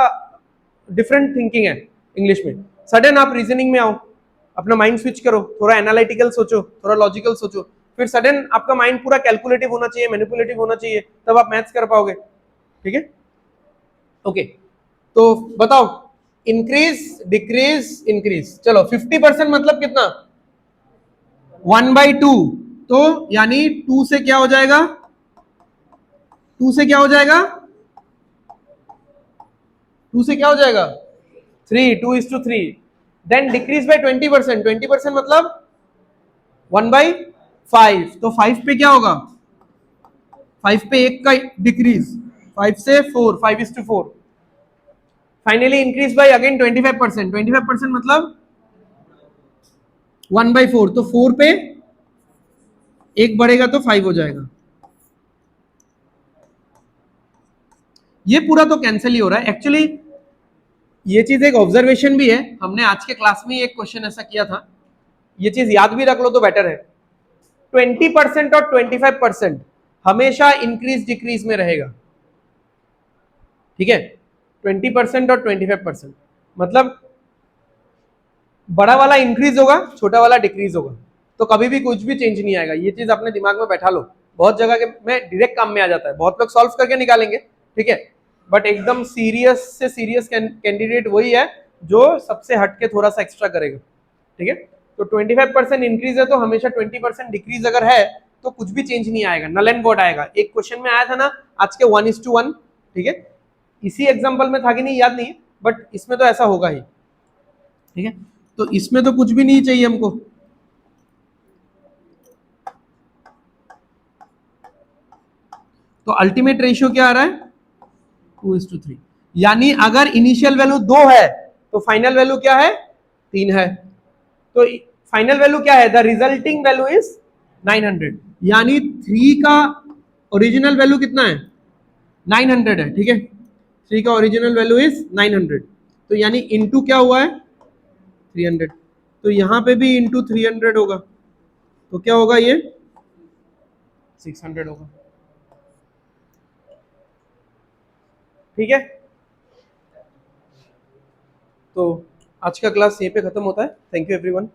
डिफरेंट थिंकिंग है इंग्लिश में, सडन आप रीजनिंग में आओ, अपना माइंड स्विच करो, थोड़ा एनालिटिकल सोचो, थोड़ा लॉजिकल सोचो, फिर सडन आपका माइंड पूरा कैलकुलेटिव होना चाहिए, मैनिपुलेटिव होना चाहिए, तब आप मैथ्स कर पाओगे। ठीक है, ओके, तो बताओ, इंक्रीज डिक्रीज इंक्रीज, चलो 50% मतलब कितना, 1/2, तो यानी 2 से क्या हो जाएगा, 2 से क्या हो जाएगा, 2 से क्या हो जाएगा 3, 2:3। देन डिक्रीज बाय 20%, 20% मतलब 1/5, तो 5 पे क्या होगा, 5 पे 1 का डिक्रीज, 5 से 4, 5:4। फाइनली इंक्रीज बाय अगेन 25%, 25% मतलब 1/4, तो 4 पे 1 बढ़ेगा तो 5 हो जाएगा। ये पूरा तो कैंसिल ही हो रहा है एक्चुअली, ये चीज एक ऑब्जर्वेशन भी है, हमने आज के क्लास में एक क्वेश्चन ऐसा किया था, ये चीज याद भी रख लो तो बेटर है। 20% और 25% हमेशा इंक्रीज डिक्रीज में रहेगा। ठीक है, 20% और 25%, मतलब बड़ा वाला इंक्रीज होगा, छोटा वाला डिक्रीज होगा, तो कभी भी कुछ भी चेंज नहीं आएगा। ये चीज अपने दिमाग में बैठा लो, बहुत जगह के में डायरेक्ट काम में आ जाता है, बहुत लोग सॉल्व करके निकालेंगे। ठीक है, बट एकदम सीरियस से सीरियस कैंडिडेट वही है जो सबसे हटके थोड़ा सा एक्स्ट्रा करेगा। ठीक है, तो 25% इंक्रीज है तो हमेशा 20% डिक्रीज अगर है तो कुछ भी चेंज नहीं आएगा, नल एंड वॉइड आएगा। एक क्वेश्चन में आया था ना आज के 1:1। ठीक है, इसी एग्जाम्पल में था कि नहीं याद नहीं, बट इसमें तो ऐसा होगा ही। ठीक है, तो इसमें तो कुछ भी नहीं चाहिए हमको, तो अल्टीमेट रेशियो क्या आ रहा है 2:3, यानी अगर इनिशियल वैल्यू 2 है तो फाइनल वैल्यू क्या है 3 है, तो फाइनल वैल्यू क्या है, द रिजल्टिंग वैल्यू इज 900, यानी 3 का ओरिजिनल वैल्यू कितना है 900 है। ठीक है, 3 का ओरिजिनल वैल्यू इज 900, तो यानी इंटू क्या हुआ है 300, तो यहां पे भी इंटू 300 होगा, तो क्या होगा ये 600 होगा। ठीक है, तो आज का क्लास यहीं पे खत्म होता है। Thank you everyone.